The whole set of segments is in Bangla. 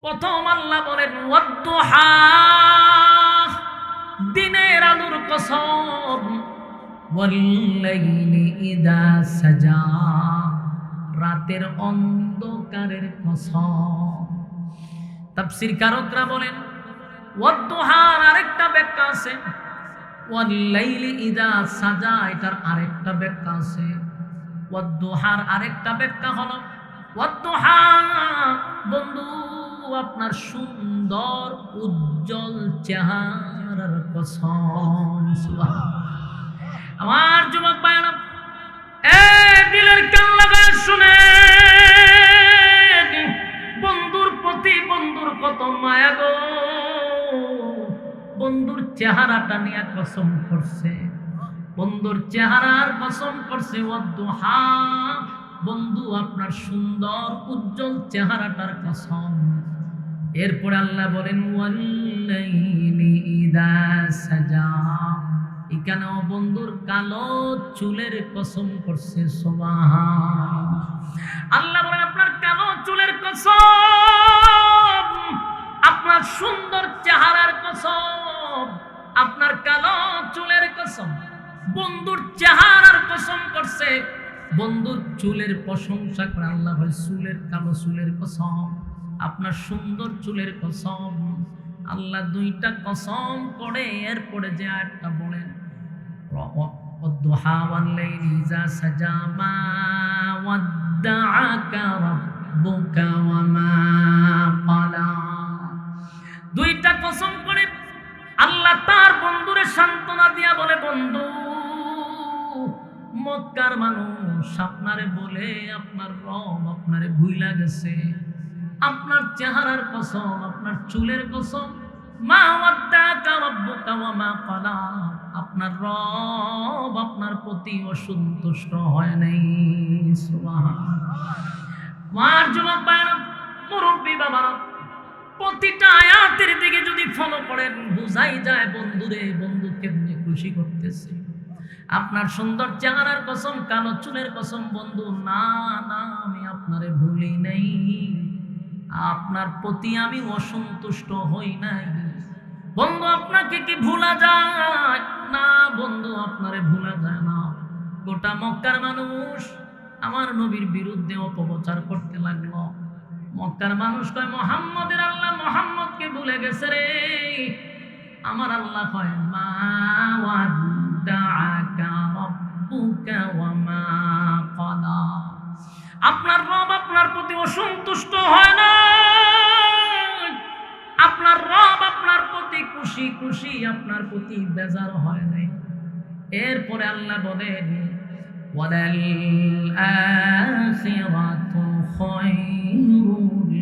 প্রথম আল্লাহ বলেন ওয়াদ্দুহা, দিনের আলোর কসম, ওয়াল্লাইলি ইযা সাজা, রাতের অন্ধকারের কসম। তাফসীরকারকরা বলেন ওয়াদ্দুহার আরেকটা ব্যাখ্যা আছে, ওয়াল্লাইলি ইযা সাজা এটার আরেকটা ব্যাখ্যা আছে। ওয়াদ্দুহার আরেকটা ব্যাখ্যা হলো ওয়াদ্দুহা বন্ধু আপনার সুন্দর উজ্জ্বল চেহারার কসম। সুবহানাল্লাহ। আমার যুবক ভাইরা দিলের কান লাগায় শুনে, বন্ধুর প্রতি বন্ধুর কত মায়া গো, বন্ধুর চেহারাটা নিয়ে কসম করছে, বন্ধুর চেহারার কসম করছে। ওয়াদ্দুহা বন্ধু আপনার সুন্দর উজ্জ্বল চেহারাটার কসম। এরপরে আল্লাহ বলেন ওয়াল্লাইলি ইযা সাজা, এখানেও বন্ধুর কালো চুলের কসম করছে। সুবহানাল্লাহ। আল্লাহ বলেন আপনার কালো চুলের কসম, আপনার সুন্দর চেহারার কসম, আপনার কালো চুলের কসম। বন্ধুর চেহারার কসম করছে, বন্ধুর চুলের প্রশংসা করে আল্লাহ ভাই চুলের কালো চুলের কসম, আপনার সুন্দর চুলের কসম। আল্লাহ দুইটা কসম করে এরপরে যে আয়াতটা বলেন ওয়াদ্দুহা ওয়াল্লাইলি ইযা সাজা মা ওয়াদ্দাআকা রাব্বুকা ওয়া মা ক্বালা, দুইটা কসম করে আল্লাহ তার বন্ধুরে সান্ত্বনা দিয়া বলে বন্ধু মক্কার মানুষ আপনারে বলে আপনার রব আপনারে ভুইলা গেছে, আপনার চেহারার কসম, আপনার চুলের কসম, মা ওয়াদ্দাকা রাব্বুকা ওয়া মা ক্বালা, আপনার রব আপনার প্রতি অসন্তুষ্ট হয় নাই। সুবহানাল্লাহ। আমার যুবক ভাইরা মুরব্বী বাবারা, প্রতিটা আয়াতের দিকে যদি ফলো করেন বুঝাই যায় বন্ধুরে বন্ধু কেমনে খুশি করতেছে। আপনার সুন্দর চেহারার কসম, কালো চুলের কসম, বন্ধু না না আমি আপনারে ভুলি নাই, আপনার প্রতি আমি অসন্তুষ্ট হই নাই। বন্ধু আপনাকে কি ভোলা যায়? না বন্ধু আপনারে ভোলা যায় না। গোটা মক্কার মানুষ আমার নবীর বিরুদ্ধে অপপ্রচার করতে লাগলো। মক্কার মানুষ কয় মুহাম্মদের আল্লাহ মুহাম্মদকে ভুলে গেছে রে। আমার আল্লাহ কয় মা ওয়াদ্দাআকা রাব্বুকা ওয়া মা ক্বালা, আপনার রব আপনার প্রতি অসন্তুষ্ট হয় না, আপনার রব আপনার প্রতি খুশি খুশি, আপনার প্রতি বেজার হয় নাই। এরপরে আল্লাহ বলেন ওয়ালাল আখিরাতু খায়রুল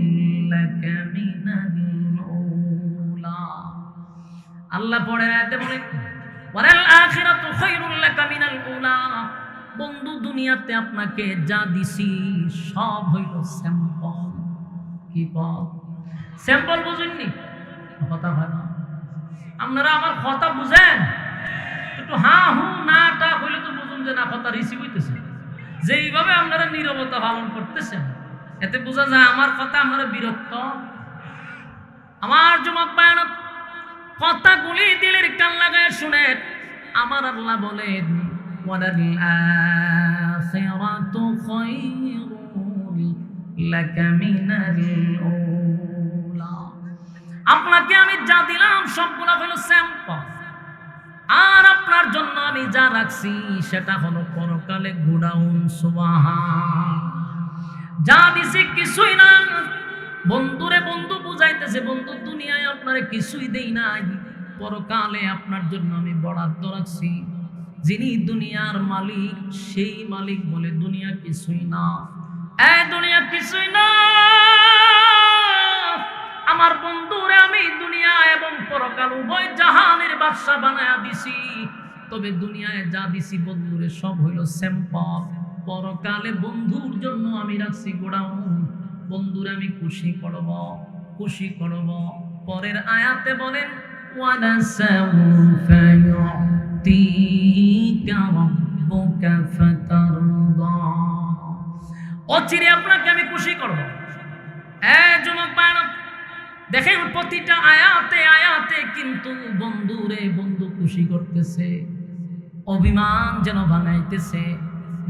লাকা মিনাল উলা, আল্লাহ পরে আয়াতে বলেন ওয়ালাল আখিরাতু খায়রুল লাকা মিনাল উলা, বন্ধু দুনিয়াতে আপনাকে যা দিছি সব হইল স্যাম্পল। কি বল স্যাম্পল বুঝেননি? কথা হয় না আপনারা আমার কথা বুঝেন? একটু হ্যাঁ হু নাটা হইলে তো বুঝুন যে না কথা রিসিভ হইতেছে। যেইভাবে আপনারা নীরবতা পালন করতেছেন এতে বোঝা যায় আমার কথা আপনারা বিরক্ত। আমার যুবক ভাইরা কথাগুলি দিলের কান লাগায় শুনেন। আমার আল্লাহ বলেন ওয়ালাল আখিরাতু খায়রুল লাকা মিনাল উলা, আপনাকে আমি যা দিলাম সবগুলো হলো স্যাম্পল, আর আপনার জন্য আমি যা রাখছি সেটা হলো পরকালে গোডাউন। সুবহান, যা দিছি কিছুই না। বন্ধুরে বন্ধু বুঝাইতেছে বন্ধু দুনিয়ায় আপনারে কিছুই দেই নাই, পরকালে আপনার জন্য আমি বরাদ্দ রাখছি। যিনি দুনিয়ার মালিক সেই মালিক বলে দুনিয়া কিছুই না, এই দুনিয়া কিছুই না। আমার বন্ধুরে আমি দুনিয়া এবং পরকাল উভয় জাহানের বাদশা বানায়া দিছি, তবে দুনিয়ায় যা দিছি বন্ধুরে সব হইল স্যাম্পল, পরকালে বন্ধুর জন্য আমি রাখছি গোডাউন। বন্ধুরে আমি খুশি করব খুশি করব। পরের আয়াতে বলেন ওয়ালাসাউফা ইউতিকা রাব্বুকা ফাতারদা, অচিরে আপনাকে আমি খুশি করব। যুবক ভাইরা দেখেন প্রতিটা আয়াতে আয়াতে কিন্তু বন্ধুরে বন্ধু খুশি করতেছে, অভিমান যেন ভাঙাইতেছে।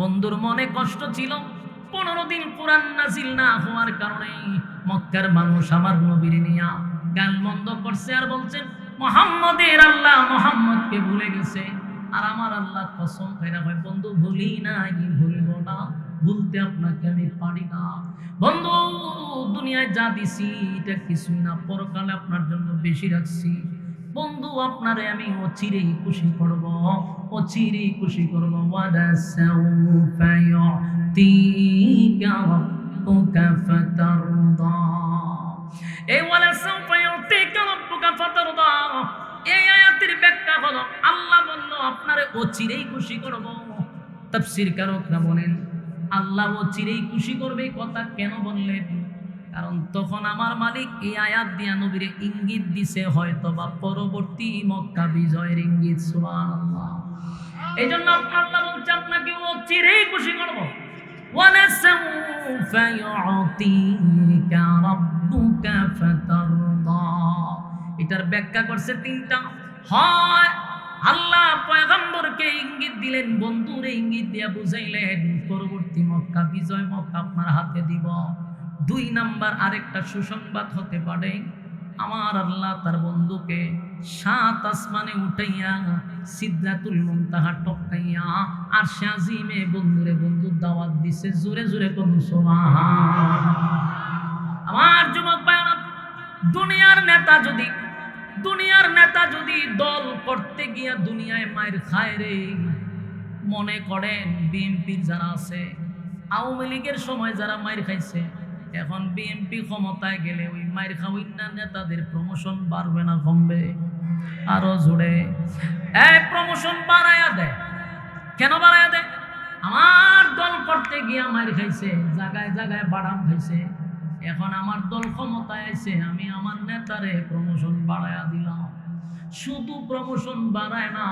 বন্ধুর মনে কষ্ট ছিল, 15 দিন কোরআন নাজিল না হওয়ার কারণে মক্কার মানুষ আমার নবীর নিয়া গাল বন্ধ করছে আর বলছেন মুহাম্মদের আল্লাহ মুহাম্মদকে ভুলে গেছে। আর আমার আল্লাহ কসম খাইরা কয় বন্ধু ভুলি নাই, ভুলব না, ভুলতে আপনাকে আমি পারি না। বন্ধু দুনিয়ায় যা দিছি এটা কিছুই না, পরকালে আপনার জন্য বেশি রাখছি। বন্ধু আপনারে আমি অচিরেই খুশি করব, অচিরেই খুশি করব। ওয়াদা সাউফা ইউতিকা রাব্বুকা ফাতারদা। এই ওয়ালা সাউফা ইউতিকা রাব্বুকা ফাতারদা, এই আয়াতের ব্যাখ্যা হলো আল্লাহ বলল আপনারে অচিরেই খুশি করব। তাফসীর কারকরা বলেন আল্লাহ অচিরেই খুশি করবে, কথা কেন বললেন? কারণ তখন আমার মালিক এই আয়াত দিয়া নবীরে ইঙ্গিত দিছে হয়তো বা পরবর্তী মক্কা বিজয়ের ইঙ্গিত। সুবহানাল্লাহ। এই জন্য আল্লাহ বলছে আপনাকে অচিরেই খুশি করব। ওয়ালা সাউফা ইউতিকা রাব্বুকা ফাতারদা, এটার ব্যাখ্যা করছে তিনটা। হয় আল্লাহ পয়গম্বরকে ইঙ্গিত দিলেন, বন্ধুরে ইঙ্গিত দিয়া বুঝাইলেন পরবর্তী মক্কা বিজয় মক্কা আপনার হাতে দিব। 2 নাম্বার আরেকটা সুসংবাদ হতে পারে, আমার আল্লাহ তার বন্ধুকে 7 আসমানে উঠাইয়া সিদরাতুল মুনতাহা টপকাইয়া আরশে আজিমে বন্ধুরে বন্ধুর দাওয়াত দিছে। জোরে জোরে কোন সুবহানাল্লাহ। আমার যুবক ভাইরা, দুনিয়ার নেতা যদি দল করতে গিয়া দুনিয়ায় মায়ের খায় রে, মনে করেন বিএনপির যারা আছে, আওয়ামী লীগের সময় যারা মায়ের খাইছে, এখন বিএনপি ক্ষমতায় গেলে ওই মায়ের খাওয়িনা নেতাদের প্রমোশন বাড়বে না কমবে? আরো জোরে প্রমোশন বাড়ায়া দেয়। কেন বাড়ায়া দেয়? আমার দল করতে গিয়া মায়ের খাইছে, জায়গায় জায়গায় বাড়াম খাইছে, এখন আমার দল ক্ষমতায় আছে, আমি আমার নেতারে প্রমোশন বাড়ায়া দিলাম। শুধু প্রমোশন বাড়ায় না,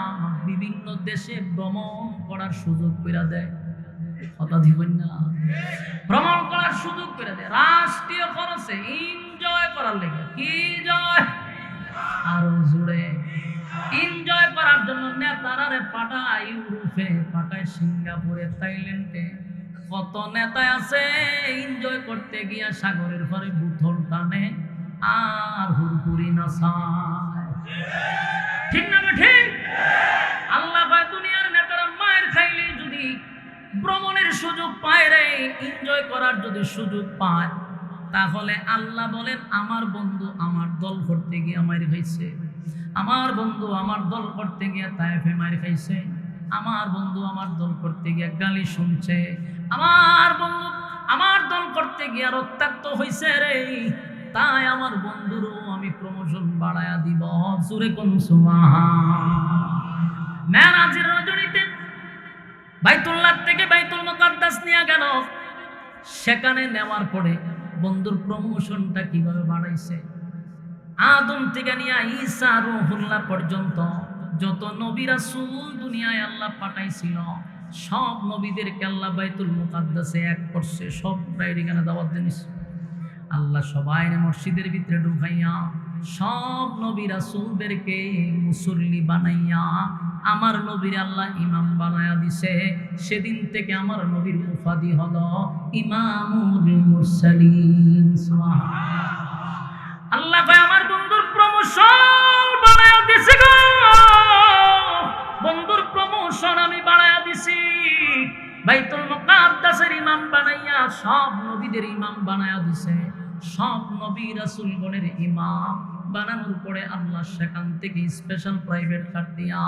বিভিন্ন দেশে ভ্রমণ করার সুযোগ করে দেয়। কথা দিবেন না, ভ্রমণ করার সুযোগ করে দেয় রাষ্ট্রীয় খরচে, এনজয় করার লেগে। কি জয়? আরো জোরে। এনজয় করার জন্য নেতারারে পাঠায় ইউরোপে, পাঠায় সিঙ্গাপুরে, থাইল্যান্ডে। কত নেতা আছে এনজয় করতে গিয়া সাগরের পরে বুথল টানে আর হুরপুরি নাচায়। ঠিক না ঠিক? আল্লাহ পায় দুনিয়ার নেতারা মায়ের খাইলে যদি ভ্রমণের সুযোগ পায় রে, এনজয় করার যদি সুযোগ পায়, তাহলে আল্লাহ বলেন আমার বন্ধু আমার দল করতে গিয়ে মায়ের খাইছে, আমার বন্ধু আমার দল করতে গিয়ে তায়েফে মায়ের খাইছে, আমার বন্ধু আমার দল করতে গিয়ে গালি শুনছে, আমার বন্ধু আমার দল করতে গিয়ে রক্তাক্ত হইছে রে, তাই আমার বন্ধুরও আমি প্রমোশন বাড়ায়া দিব। জোরে কোন সুবহানাল্লাহ। মেরাজের রজনীতে বাইতুল্লাহ থেকে বাইতুল মুকাদ্দাস নিয়ে গেল, সেখানে নেওয়ার পরে বন্ধুর প্রমোশনটা কিভাবে বাড়াইছে। আদম থেকে নিয়ে ঈসা রূহুল্লাহ পর্যন্ত যত নবী রাসূল দুনিয়ায় আল্লাহ পাঠাইছিল, সব নবীদেরকে আল্লাহ বাইতুল মুকাদ্দাসে এক করছে, সব এখানে দাওয়াত দিয়েছে। আল্লাহ সবাই মসজিদের ভিতরে ঢুকাইয়া সব নবী রাসূলদেরকে মুসল্লি বানাইয়া আমার নবীর আল্লাহ ইমাম বানায়া দিছে। সেদিন থেকে আমার নবীর উপাধি হলো ইমামুল মুরসালিন। সুবহানাল্লাহ। আল্লাহ কয় আমার বন্ধুর প্রমোশন বানায়া দিছে গো, বন্ধুর প্রমোশন আমি বানায়া দিছি। বাইতুল মুকাদ্দাসের ইমাম বানাইয়া সব নবীদের ইমাম বানায়া দিছে। সব নবী রাসূলগণের ইমাম বানানোর পরে আল্লাহ সেখান থেকে স্পেশাল প্রাইভেট কার দিয়া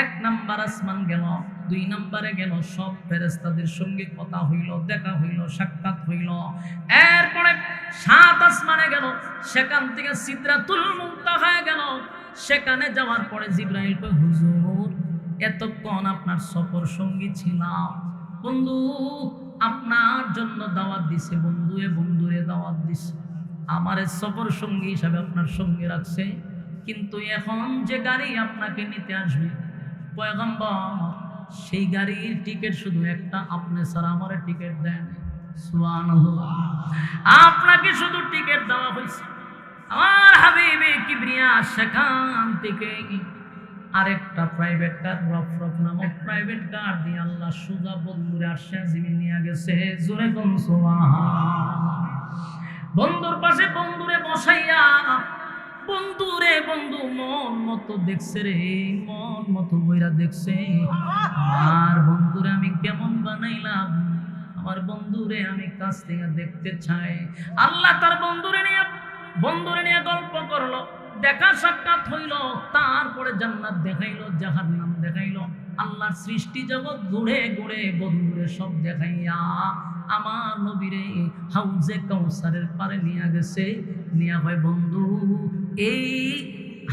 1 নাম্বার আসমান গেল, 2 নম্বরে গেল, সব ফেরেশতাদের সঙ্গে কথা হইল, দেখা হইল, সাক্ষাৎ হইল। এরপরে 7 আসমানে গেল, সেখান থেকে সিদরাতুল মুনতাহা গেল। সেখানে যাওয়ার পরে জিবরাইল কয় হুজুর এতক্ষণ আপনার সফর সঙ্গী ছিলাম, বন্ধু আপনার জন্য দাওয়াত দিছে, বন্ধুরে দাওয়াত দিছে, আমার সফর সঙ্গী হিসাবে আপনার সঙ্গে রাখছে, কিন্তু এখন যে গাড়ি আপনাকে নিতে আসবে পয়গম্বর, সেই গাড়ির টিকিট শুধু একটা, আপনি ছাড়া আমার টিকিট দেন। সুবহানাল্লাহ। আপনাকে শুধু টিকিট দেওয়া হয়েছে, আমার সাহেবে কিবরিয়া সেখান থেকে আরেকটা প্রাইভেট কার রফরফ নামক প্রাইভেট কার দিয়ে আল্লাহ সুজা বন্ধুরে আরশে আজিমে নিয়ে গেছে। জোরে কোন সুবহানাল্লাহ। বন্ধুর পাশে বন্ধুরে বসাইয়া বন্ধুরে বন্ধু মন মতো দেখছে রে, মন মতো বইরা দেখছে। আর বন্ধুরে আমি কেমন বানাইলাম, আমার বন্ধুরে আমি কাছ থেকে দেখতে চাই। আল্লাহ তার বন্ধুরে নিয়ে গল্প করলো, দেখা সাক্ষাৎ হইল, তারপরে জান্নাত দেখাইলো, জাহান্নাম দেখাইলো। আল্লাহর সৃষ্টি জগৎ ঘুরে ঘুরে বন্ধুরে সব দেখাইয়া আমার নবীরে হাউজে কাউসারের পারে নিয়ে গেছে। নিয়া হয় বন্ধু, এই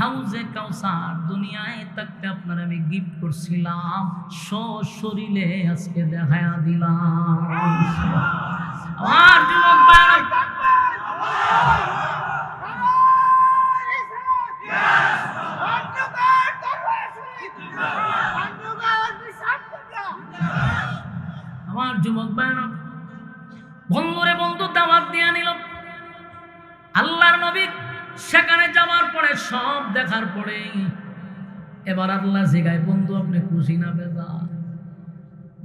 হাউজে কাউসার দুনিয়ায় থাকতে আপনার আমি গিফট করছিলাম, সশরীরে আজকে দেখায়া দিলাম। আমার যুবক ভাইরা, আমার যুবক ভাইরা, বন্ধুরে বন্ধু দাওয়াত দিয়ে নিল। আল্লাহর নবী সেখানে যাওয়ার পরে সব দেখার পরে এবার আল্লাহ জিগায়, বন্ধু আপনি খুশি না বেজার?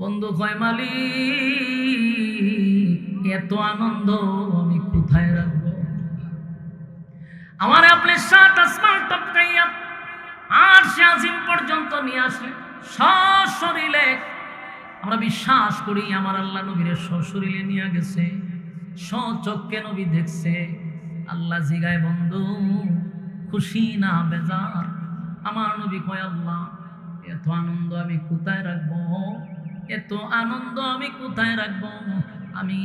বন্ধু কয়, মালিক এত আনন্দ আমি কোথায় রাখবো? আমার আপনি 7 আসমান টপকাইয়া আরশে আজিম পর্যন্ত নিয়ে আসলেন সশরীরে। আমরা বিশ্বাস করি আমার আল্লাহ নবীরে সশরীরে নিয়ে গেছে, সচক্ষে নবী দেখছে। আল্লাহ জিগায়, বন্ধু খুশি না বেজার? আমার নবী কয়, আল্লাহ এত আনন্দ আমি কোথায় রাখবো, এত আনন্দ আমি কোথায় রাখবো? আমি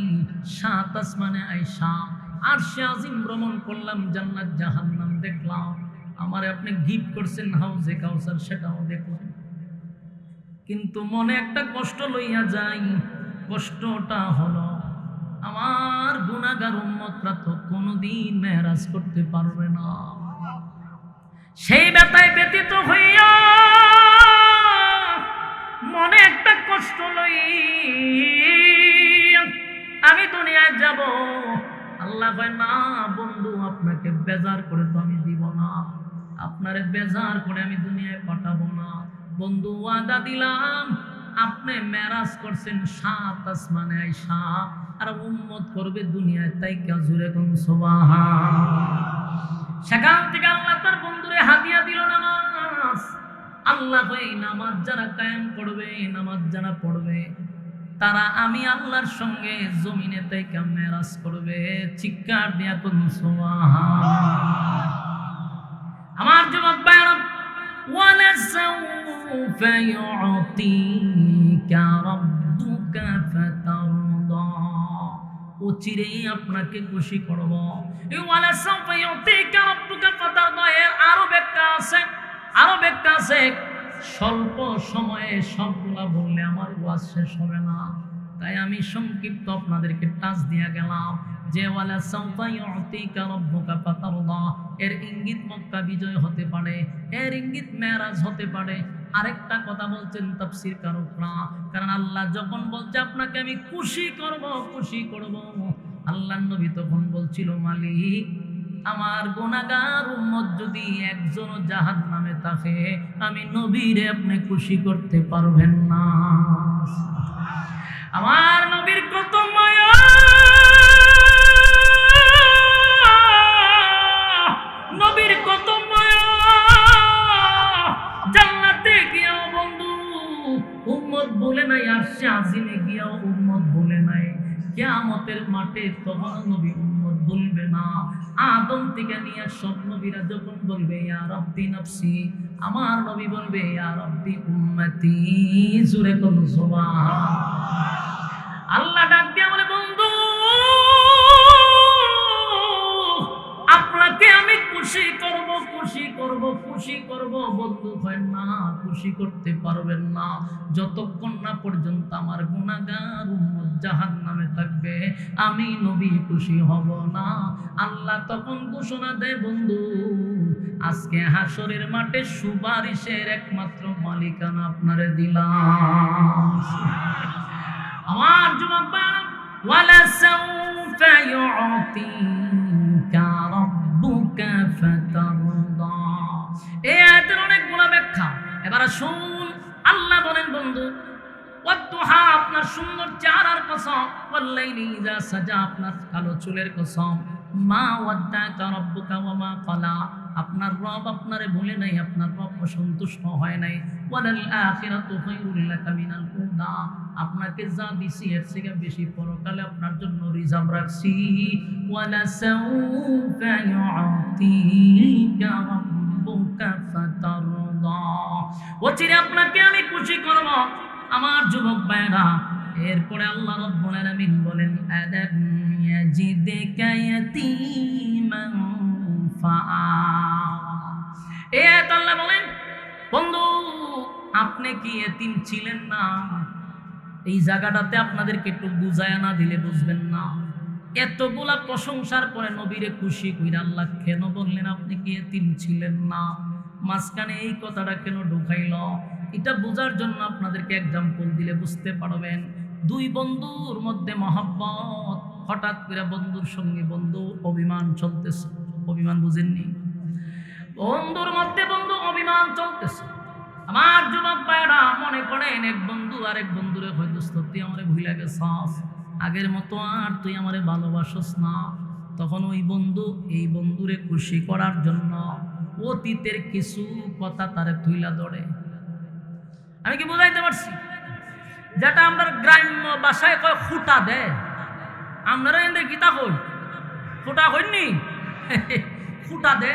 7 আসমানে আইসা আরশে আজিম ভ্রমণ করলাম, জান্নাত জাহান্নাম দেখলাম, আমারে আপনি গিফট করছেন হাউজে কাউসার, সেটাও দেখলাম। কিন্তু মনে একটা কষ্ট লইয়া যাই। কষ্টটা হলো আমার গুনাহগার উম্মতরা তো কোনোদিন মেরাজ করতে পারবে না। সেই ব্যথায় ব্যতীত হইয়া মনে একটা কষ্ট লইয়া আমি দুনিয়ায় যাব। আল্লাহ কয়, না বন্ধু আপনাকে বেজার করে তো আমি দিব না, আপনারে বেজার করে আমি দুনিয়ায় পাঠাবো না। বন্ধু ওয়াদা দিলাম, আপনি মেরাজ করছেন 7 আসমানে আইসা, আর উম্মত করবে দুনিয়ায়, তাই কে জুড়ে কোন সুবহানাল্লাহ। সেখান থেকে আল্লাহ তার বন্ধুরে হাদিয়া দিল নামাজ। আল্লাহ কই, নামাজ যারা কায়েম করবে, নামাজ যারা পড়বে, তারা আমি আল্লাহর সঙ্গে জমিনে তাইকা মেরাজ করবে। চিৎকার দিয়া কোন সুবহানাল্লাহ। আমার যুবক ভাইরা, وَلَسَوْفَ يُعْطِيكَ رَبُّكَ فَتَرْضَى। চিরেই আপনাকে খুশি করব। এই وَلَسَوْفَ يُعْطِيكَ رَبُّكَ فَتَرْضَى এর আরো ব্যাখ্যা আছে। স্বল্প সময়ে সবগুলা বললে আমার ওয়াজ শেষ হবে না, তাই আমি সংক্ষিপ্ত আপনাদেরকে টাচ দিয়া গেলাম যে ওয়ালাসাউফা ইউতিকা রাব্বুকা ফাতারদা এর ইঙ্গিত মক্কা বিজয় হতে পারে, এর ইঙ্গিত মেরাজ হতে পারে। আরেকটা কথা বলছেন তাফসীর কারকরা, কারণ আল্লাহ যখন বলছে আপনাকে আমি খুশি করব, আল্লাহর নবী তখন বলছিল, মালিক আমার গুনাহগার উম্মত যদি একজনও জাহান্নামে থাকে, আমি নবীরে আপনি খুশি করতে পারবেন না। আমার নবীর কত মায়া, নবীর কত মায়া। জান্নাতে গিয়াও বন্ধু উম্মত বলে নাই, আরশে আজিমে গিয়াও উম্মত বলে নাই, কিয়ামতের মাঠে তখন নবী উম্মত বলবে না। আদম থেকে নিয়ে সব নবীরা যখন বলবে ইয়া রাব্বি নাফসি, আমার নবী বলবে ইয়া রাব্বি উম্মতি। জোরে কোন সুবহানাল্লাহ। আল্লাহ ডাক দিয়ে বলে, বন্ধু আপনাকে আমি খুশি করব। বন্ধু হয় না, খুশি করতে পারবেন না যতক্ষণ না পর্যন্ত আমার গুনাহগার উম্মত জাহান্নামে থাকবে, আমি নবী খুশি হব না। আল্লাহ তখন ঘোষণা দেয়, বন্ধু আজকে হাসরের মাঠে সুপারিশের একমাত্র মালিকানা আপনারে দিলাম। আমার যুবক ভাইরা, ওয়ালাসাউফা ইউতিকা রাব্বুকা ফাতারদা ফাতারদা। এই আয়াতের অনেকগুলো ব্যাখ্যা। এবার শুন, আল্লাহ বলেন বন্ধু, ওয়াদুহা আপনার সুন্দর চেহারার কসম, ওয়াল্লাইলি ইযা সাজা আপনার কালো চুলের কসম, মা ওয়াদ্দাকা রাব্বুকা ওয়া মা ক্বালা আপনার রব আপনারে ভুলে নাই, আপনার রব অসন্তুষ্ট হয় নাই। ওয়ালাল আখিরাতু খায়রুল লাকা মিনাল উলা আপনাকে যা দিছি এর থেকে বেশি পরকালে আপনার জন্য রিজার্ভ রাখছি। ওয়ালা সাউফা ইউতিকা রাব্বুকা ফাতারদা অচিরে আপনাকে আমি খুশি করব আমার যুবক ভাইরা। এরপরে আল্লাহ রাব্বুল আলামিন বলেন আলাম ইয়াজিদকা ইয়াতীমান ফাআওয়া। এই আয়াত আল্লাহ বলেন বন্ধু আপনি কি এতিম ছিলেন না? এই জায়গাটাতে আপনাদেরকে একটু বুঝায়া না দিলে বুঝবেন না। এতগুলা প্রশংসার পরে নবীরে খুশি কইরা আল্লাহ কেন বললেন আপনি কি এতিম ছিলেন না? মাঝখানে এই কথাটা কেন ঢুকাইল? এটা বোঝার জন্য আপনাদেরকে এক্সাম্পল দিলে বুঝতে পারবেন। দুই বন্ধুর মধ্যে মহব্বত, হঠাৎ করে বন্ধুর সঙ্গে বন্ধু অভিমান চলতেছে। অভিমান বুঝেননি? বন্ধুর মধ্যে বন্ধু অভিমান চলতেছে। আমার যুবক ভাইরা মনে করেন এক বন্ধু আরেক বন্ধুরে হয়তো তুই আমারে ভুলে গেছস, আগের মতো আর তুই আমারে ভালোবাসস না। তখন ওই বন্ধু এই বন্ধুরে খুশি করার জন্য অতীতের কিছু কথা তারে তুইলা ধরে। আমি কি বুঝাইতে পারছি? যেটা আমরা গ্রাম্য ভাষায় কয় খুঁটা দেয়, আপনারা এদের গীতা কই খুঁটা কইনি খুঁটা দে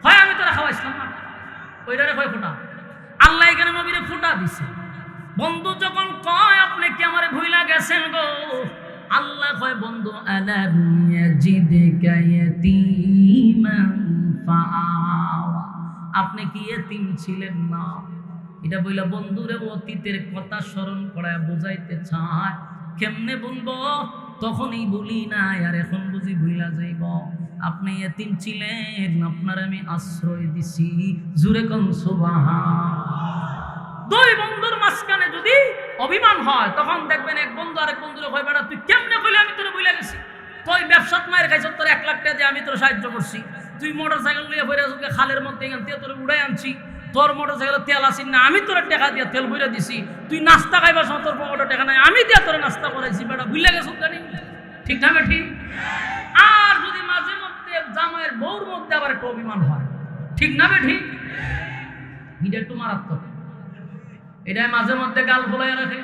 হয় আমি তোরা খাওয়াইছিলাম না, ওইটারে কয় খুঁটা। আল্লাহ এখানে নবীরে ফুটা দিছে। বন্ধু যখন কয় আপনি কি আমারে ভুইলা গেছেন গো, আল্লাহ কয় বন্ধু আলাম ইয়াজিদকা ইয়াতীমান ফাআওয়া আপনি কি এতিম ছিলেন না? এটা বইলা বন্ধুরে অতীতের কথা স্মরণ করায় বুঝাইতে চায়। কেমনে বলবো? তখনই বলি না আর এখন বুঝি ভুইলা যাইব। আপনি এতিম ছিলেন, আপনার আমি আশ্রয় দিছি। জুরে কোন সুবহান। দুই বন্ধুর মাঝখানে যদি অভিমান হয় তখন দেখবেন এক বন্ধু আরেক বন্ধুরে কয় বেটা তুই কেমনে কইলি আমি তোরে ভুইলা গেছি, তুই ব্যবসাত মায়ের খাইছ, তোর 1 লাখ টাকা দিয়ে আমি তোর সাহায্য করছি, তুই মোটরসাইকেল নিয়ে ভরে আসুকে খালের মধ্যে এখান থেকে তোর উড়াই আনছি, তোর মোটরসাইকেলের তেল আসিন না আমি তোর টাকা দিয়ে তেল ভরে দিছি, তুই নাস্তা খাইবার সময় তোর পকেটে টাকা নাই আমি দিয়ে তোর নাস্তা করাইছি, বেটা ভুইলা গেছ জানি। ঠিক না ঠিক? আর যদি মাঝে মধ্যে জামাইয়ের বউর মধ্যে আবার একটা অভিমান হয়, ঠিক না ঠিক? এটা একটু মারাত্মক। এটাই মাঝে মধ্যে গাল ফোলাই রাখে।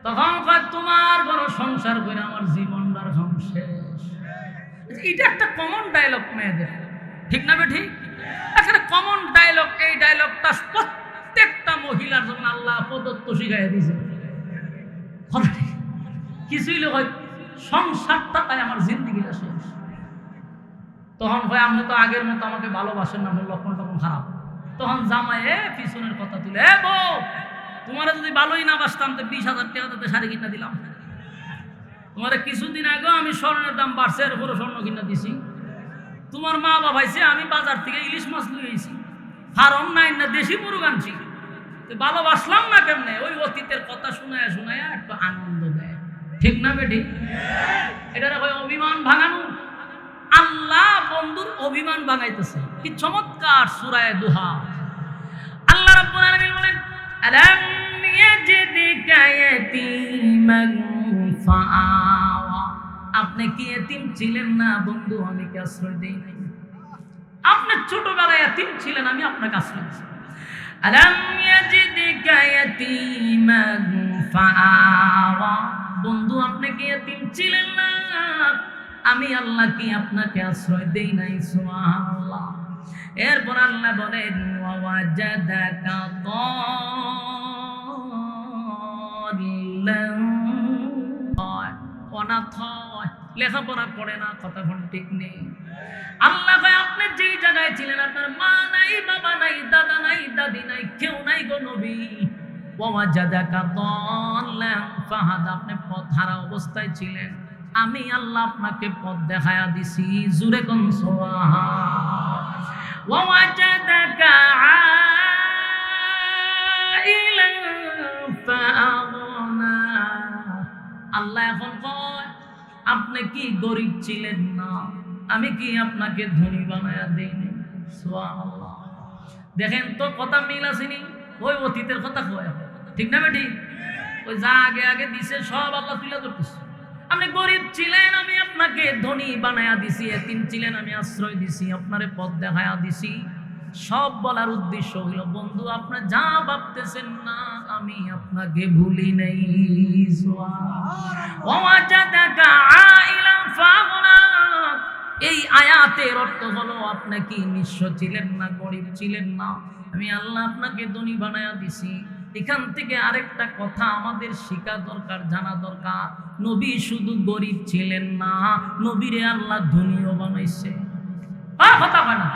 তখন কয় তোমার বড় সংসার করে আমার জীবনটার শেষ। এটা একটা কমন ডায়লগ মেয়েদের, ঠিক না ঠিক? একটা কমন ডায়লগ। এই ডায়লগটা প্রত্যেকটা মহিলার যখন আল্লাহ প্রদত্ত শিখাই দিয়েছে, কিছুই লোক সংসারটা তাই আমার জিন্দিগিটা শেষ। তখন ভাই আপনি তো আগের মতো আমাকে ভালোবাসেন না, লক্ষণ তখন খারাপ। তখন জামাই পিছনের কথা তুলে বউ তোমার যদি ভালোই না বাসতাম তো 20,000 টাকা তাতে শাড়ি কিনা দিলাম। তোমার কিছুদিন আগেও আমি স্বর্ণের দাম বাড়ছে এর উপরে স্বর্ণ কিনা দিছি। তোমার মা বাবাইছে আমি বাজার থেকে ইলিশ মাছ নিয়ে এসেছি, ফার্ম নাই না দেশি মুরগ আনছি। ভালোবাসলাম না কেমনে? ওই অতীতের কথা শুনায় শুনায় একটু আনন্দ দেয়, ঠিক না বেটি? এটার হয় অভিমান ভাঙানো। আল্লাহ বন্ধুর অভিমান ভাঙাইতেছে। কি চমৎকার সূরা দুহা। আল্লাহ রাব্বুল আলামিন বলেন আলাম ইয়াজিদকা ইয়াতীমান ফাআওয়া আপনি কি এতিম ছিলেন না বন্ধু? আমি কি আশ্রয় দেই নাই? আপনি ছোটবেলায় এতিম ছিলেন, আমি আপনাকে আশ্রয় দিয়েছি। আলাম ইয়াজিদকা ইয়াতীমান ফাআওয়া বন্ধু আপনি কি এতিম ছিলেন না? আমি আল্লাহ কি আপনাকে আশ্রয় দেই নাই? সুবহানাল্লাহ। এরপর আল্লাহ বলেন ওয়াজাদাকা দাল্লান অনাথ, লেখাপড়া করে না, কথা ঠিক নেই। আল্লাহ ভাই আপনি যেই জায়গায় ছিলেন আপনার মা নাই, বাবা নাই, দাদা নাই, দাদি নাই, কেউ নাই গো নবী। ওয়াজাদাকা দাল্লান ফাহাদা আপনি পথহারা অবস্থায় ছিলেন, আমি আল্লাহ আপনাকে পথ দেখায়া দিছি। জুরে কোন সুবহান। ওয়াজাদাকা আইলান ফাআগনা আল্লাহ এখন কয় আপনি কি গরিব ছিলেন না? আমি কি আপনাকে ধনী বানায়া দেইনি? সুবহানাল্লাহ। দেখেন তো কথা মিল আসেনি? ওই অতীতের কথা কয়, ঠিক না বেটি? ওই যা আগে আগে দিছে সব আল্লাহ তুলে ধরতেছে। আপনি গরিব ছিলেন, আমি আপনাকে ধনী বানায়া দিছি। এতিম ছিলেন, আমি আশ্রয় দিছি, আপনারে পথ দেখায়া দিছি। সব বলার উদ্দেশ্য হইল, বন্ধু আপনি যা ভাবতেছেন না, আমি আপনাকে ভুলি নাই। এই আয়াতের অর্থ হলো, আপনি কি নিঃস্ব ছিলেন না, গরিব ছিলেন না, আমি আল্লাহ আপনাকে ধনী বানায়া দিছি। এখান থেকে আরেকটা কথা আমাদের শিখা দরকার, জানা দরকার, নবী শুধু গরিব ছিলেন না, নবীরে আল্লাহ ধনীও বানাইছে। কথা হয় না,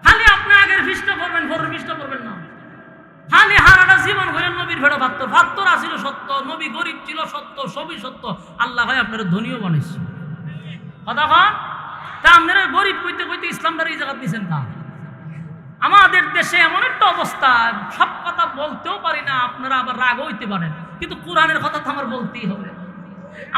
খালি আপনি আগের পৃষ্ঠা পড়বেন, পরের পৃষ্ঠা পড়বেন না। খালি হারাটা জীবন হলেন নবীর ভেড়া ভাত্তর আসিল সত্য, নবী গরিব ছিল সত্য, সবই সত্য, আল্লাহ ভাই আপনারা ধনীও বানাইছে। কথা কন, তা আপনারা গরিব কইতে কইতে ইসলামটার এই জায়গা দিচ্ছেন না। আমাদের দেশে এমন একটা অবস্থা, সব কথা বলতেও পারি না, আপনারা আবার রাগ হইতে পারেন, কিন্তু কোরআনের কথা তো আমার বলতেই হবে।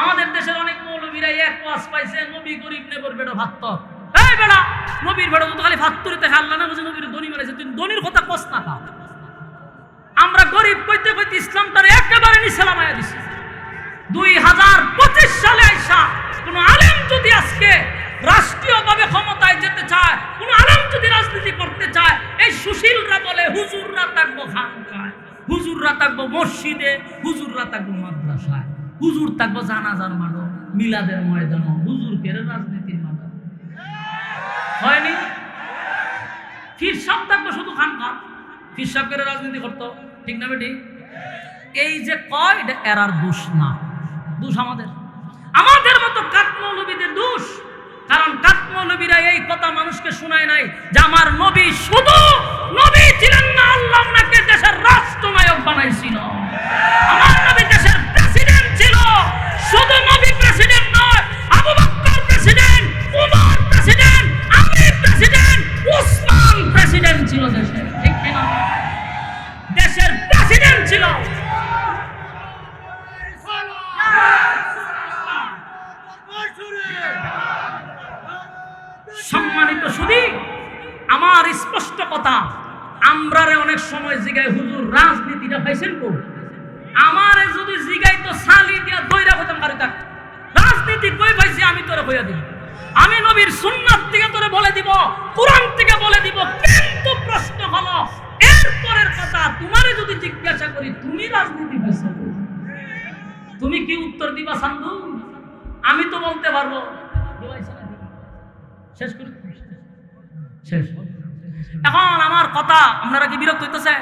আমাদের দেশের অনেক মৌলবীরা এক ওয়াজ পাইছে, নবী গরিব নেবর বেড়া ভাত্তর। এই বেড়া, নবীর বেড়া তো খালি ভাত্তরিতে আল্লাহ না বুঝে নবীর ধনী বানাইছে, তুই ধনীর কথা কস না কা। আমরা গরিব কইতে কইতে ইসলামটার একেবারে নিচে নামায়া দিছি। 2025 সালে আইসা কোন আলেম যদি আজকে রাষ্ট্রীয়ভাবে ক্ষমতায় যেতে চায়, কোন আলেম যদি রাজনীতি করতে চায়, এই সুশীলরা বলে হুজুররা থাকবো খানকায়, হুজুররা থাকবো মসজিদে, হুজুররা থাকবো মাদ্রাসায়, হুজুর থাকবো জানাজার মাঠে, মিলাদের ময়দানে, হুজুর কেড়ে রাজনীতির মাঠে হয়নি। ফির সব থাকবো শুধু খানকা, ফির সব কেড়ে রাজনীতি করতো, ঠিক না বেটি? এই যে কয়, এটা এরার দোষ না, দোষ আমাদের মতো কাঠমৌলবীদের দোষ। কারণ কাঠমৌলবীরা এই কথা মানুষকে শোনায় নাই যে আমার নবী শুধু নবী ছিলেন না, আল্লাহ ওনাকে দেশের রাষ্ট্রনায়ক বানাইছিল। আমার নবী দেশের প্রেসিডেন্ট ছিল, শুধু নবী প্রেসিডেন্ট নয়, আবু বকর প্রেসিডেন্ট, উমর প্রেসিডেন্ট, আমির প্রেসিডেন্ট, উসমান প্রেসিডেন্ট ছিল দেশের, ঠিক কিনা? দেশের প্রেসিডেন্ট ছিল। সম্মানিত শুধু আমার স্পষ্ট কথা, আমরারে অনেক সময় জিগাই হুজুর রাজনীতিটা পাইছেন কো? আমারে যদি জিগাই তো সালি দিয়া দইরা হতাম কারিতা, রাজনীতি কই পাইছি আমি তোরে কইয়া দিব, আমি নবীর সুন্নাত থেকে তোরে বলে দিব, কোরআন থেকে বলে দিব। কিন্তু প্রশ্ন হলো এরপরের কথা, তোমারে যদি জিজ্ঞাসা করি তুমি রাজনীতি পাইছো, তুমি কি উত্তর দিবা সান্ধু? আমি তো বলতে পারবো। শেষ করি, শেষ। এখন আমার কথা আপনারা কি বিরক্ত হইতেছেন?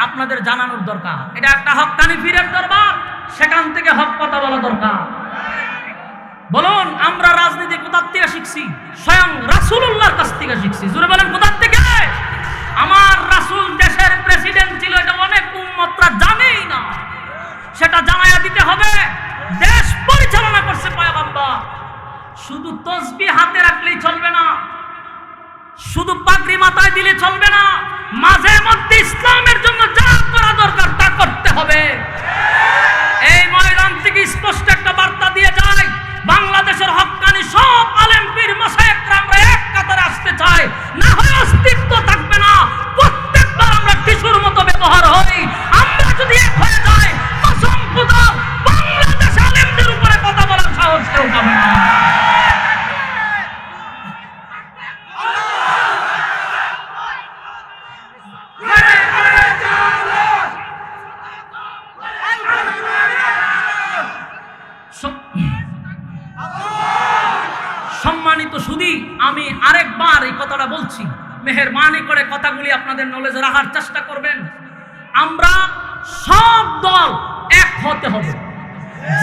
আপনাদের জানানোর দরকার, এটা একটা হক্কানি পীরের দরবার, সেখান থেকে হক কথা বলা দরকার। বলুন, আমরা রাজনীতি কোথা থেকে শিখছি? স্বয়ং রাসূলুল্লাহর কাছ থেকে শিখছি। জোরে বলেন, কোথা থেকে? আমার রাসূল দেশের প্রেসিডেন্ট ছিল, এটা অনেক উম্মতরা জানেই না, সেটা জানাইয়া দিতে হবে। দেশ পরিচালনা করছে পয়গম্বর। শুধু তসবিহ হাতে রাখলেই চলবে না, শুধু পাগড়ি মাথায় দিলে চলবে না, মাঝে মধ্যে ইসলামের জন্য যা করা দরকার তা করতে হবে। এই ময়দান থেকে স্পষ্ট একটা বার্তা দিয়ে যায়, বাংলাদেশের হক্কানি সব আলেম পীর মাশায়েখরা আমরা এক কাতারে আসতে চাই, না হয় অস্তিত্ব থাকবে না। প্রত্যেকবার আমরা টিস্যুর মতো ব্যবহার হই। আমরা যদি এক হয়ে যাই, কসম খোদা বাংলাদেশ আলেমদের উপরে কথা বলার সাহস কেউ পাবে না। সম্মানিত সুধী, আমি আরেকবার এই কথাটা বলছি, মেহেরবানি করে কথাগুলি আপনাদের নলেজে রাখার চেষ্টা করবেন। আমরা সব দল এক হতে হবে।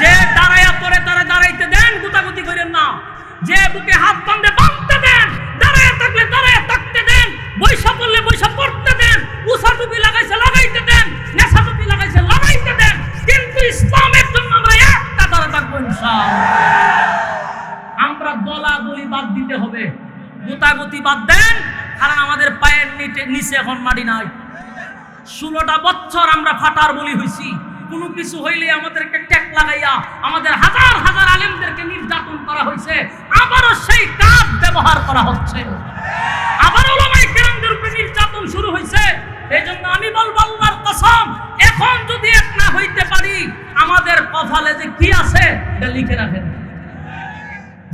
যে দাঁড়াইয়া পড়ে তারা দাঁড়াইতে দেন, গুতাগুতি করেন না। যে বুকে হাত বাঁধে বাঁধতে দেন, দাঁড়াইয়া থাকলে দাঁড়াইয়া থাকতে দেন, বৈশা পড়লে বৈশা পড়তে দেন, উষা টুপি লাগাইছে লাগাইতে দেন, নেশা টুপি লাগাইছে লাগাইতে দেন, কিন্তু ইসলামের জন্য আমরা এক কাতারে থাকবো ইনশাআল্লাহ। আমরা দলাদলি বাদ দিতে হবে, গুতাগুতি বাদ দেন, কারণ আমাদের পায়ের নিচে এখন মাটি নাই। 16টা বছর আমরা ফাটার বলি হইছি, কোনো কিছু হইলে আমাদেরকে ট্যাগ লাগাইয়া আমাদের হাজার হাজার আলেমদেরকে নির্যাতন করা হয়েছে, আবারও সেই কাঠ ব্যবহার করা হচ্ছে, আবার উলামায়ে কেরামদের উপরে নির্যাতন শুরু হয়েছে। এই জন্য আমি বলবো আল্লাহর কসম, এখন যদি এক না হইতে পারি, আমাদের কপালে যে কি আছে এটা লিখে রাখেন।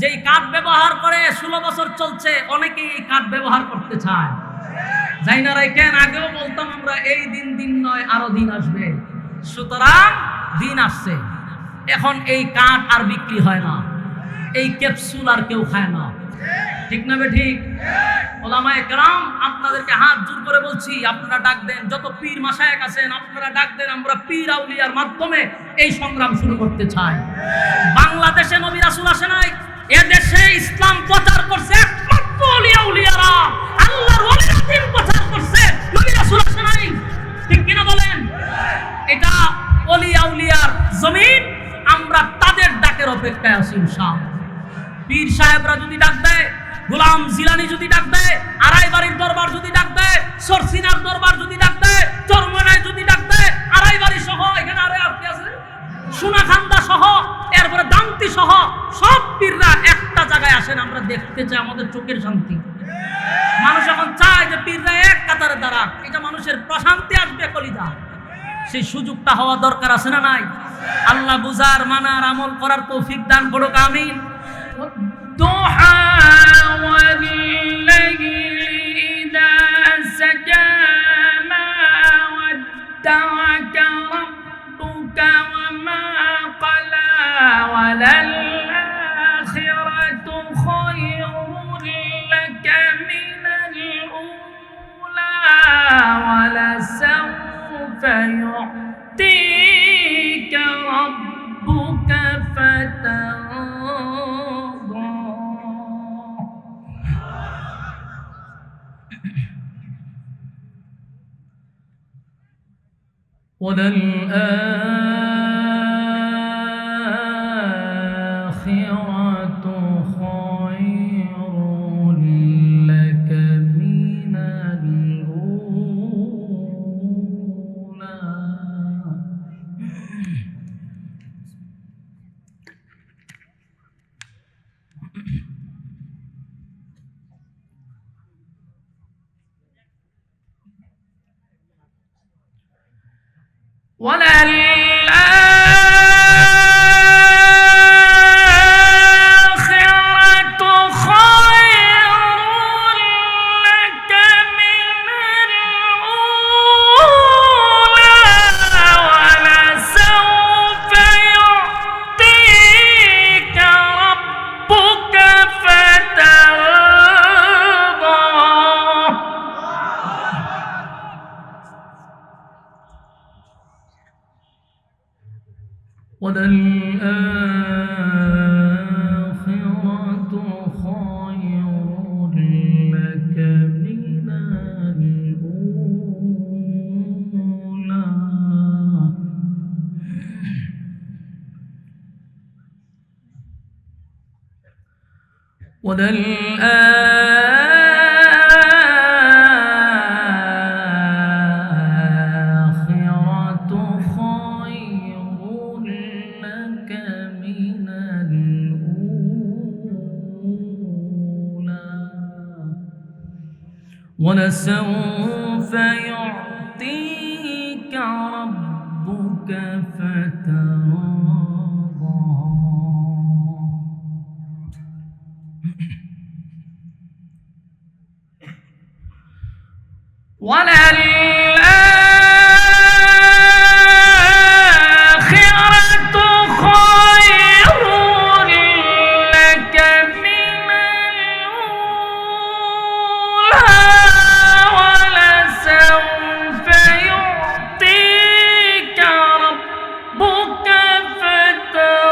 যেই কাঠ ব্যবহার করে 16 বছর চলছে, অনেকেই এই কাঠ ব্যবহার করতে চায়। যাই না রাখেন, আগেও বলতাম আমরা এই দিন নয়, আরো দিন আসবে। সুতরাং দিন আসছে, এখন এই কাঠ আর বিক্রি হয় না, এই ক্যাপসুল আর কেউ খায় না। ঠিক না বে ঠিক? ওলামায়ে কেরাম, আপনাদেরকে হাত জোর করে বলছি, আপনারা ডাক দেন, যত পীর মাশায়েখ আছেন আপনারা ডাক দেন। আমরা পীর আউলিয়ার মাধ্যমে এই সংগ্রাম শুরু করতে চাই। বাংলাদেশে নবী রাসূল আসে নাই, এদেশে ইসলাম প্রচার করছে একমাত্র ওলিয়া উলিয়ারা, আল্লাহর ওলিরা দিন প্রচার করছে, নবী রাসূল আসে নাই। ঠিক কিনা বলেন? এটা ওলিয়া উলিয়ার জমিন, আমরা তাদের ডাকের অপেক্ষায় আছি ইনশাআল্লাহ। পীর সাহেবরা যদি ডাক দেয়, গোলাম জিলানী যদি ডাক দেয়, আড়াইবাড়ির দরবার যদি ডাক দেয়, সরসিনার দরবার যদি ডাক দেয়, চরমনায় যদি ডাক দেয়, আড়াইবাড়ি সহ এখানে আরে আপনি আছে সোনাখান্দা সহ, এরপরে দামতি সহ সব পীররা একটা জায়গায় আসেন, আমরা দেখতে চাই, আমাদের চোখের শান্তি। মানুষ এখন চায় যে পীররা এক কাতারে দাঁড়াক, এটা মানুষের প্রশান্তি আসবে কলিজা। সেই সুযোগটা হওয়া দরকার আছে না নাই? আল্লাহ বুঝার, মানার, আমল করার তৌফিক দান করুক, আমিন। والضحى والليل إذا سجى ما ودعك ربك وما قلى وللآخرة خير لك من الأولى ولسوف يعطيك ربك فترضى. وللآخرة خير لك من الأولى. وللآخرة خير لك من الأولى ولسوف يعطيك ربك فترضى. وللآخرة خير لك من الأولى وللآخرة خير لك من الأولى ولسوف يعطيك ربك فترضى. وللآخرة خير لك من الأولى ولسوف يعطيك ربك فترضى.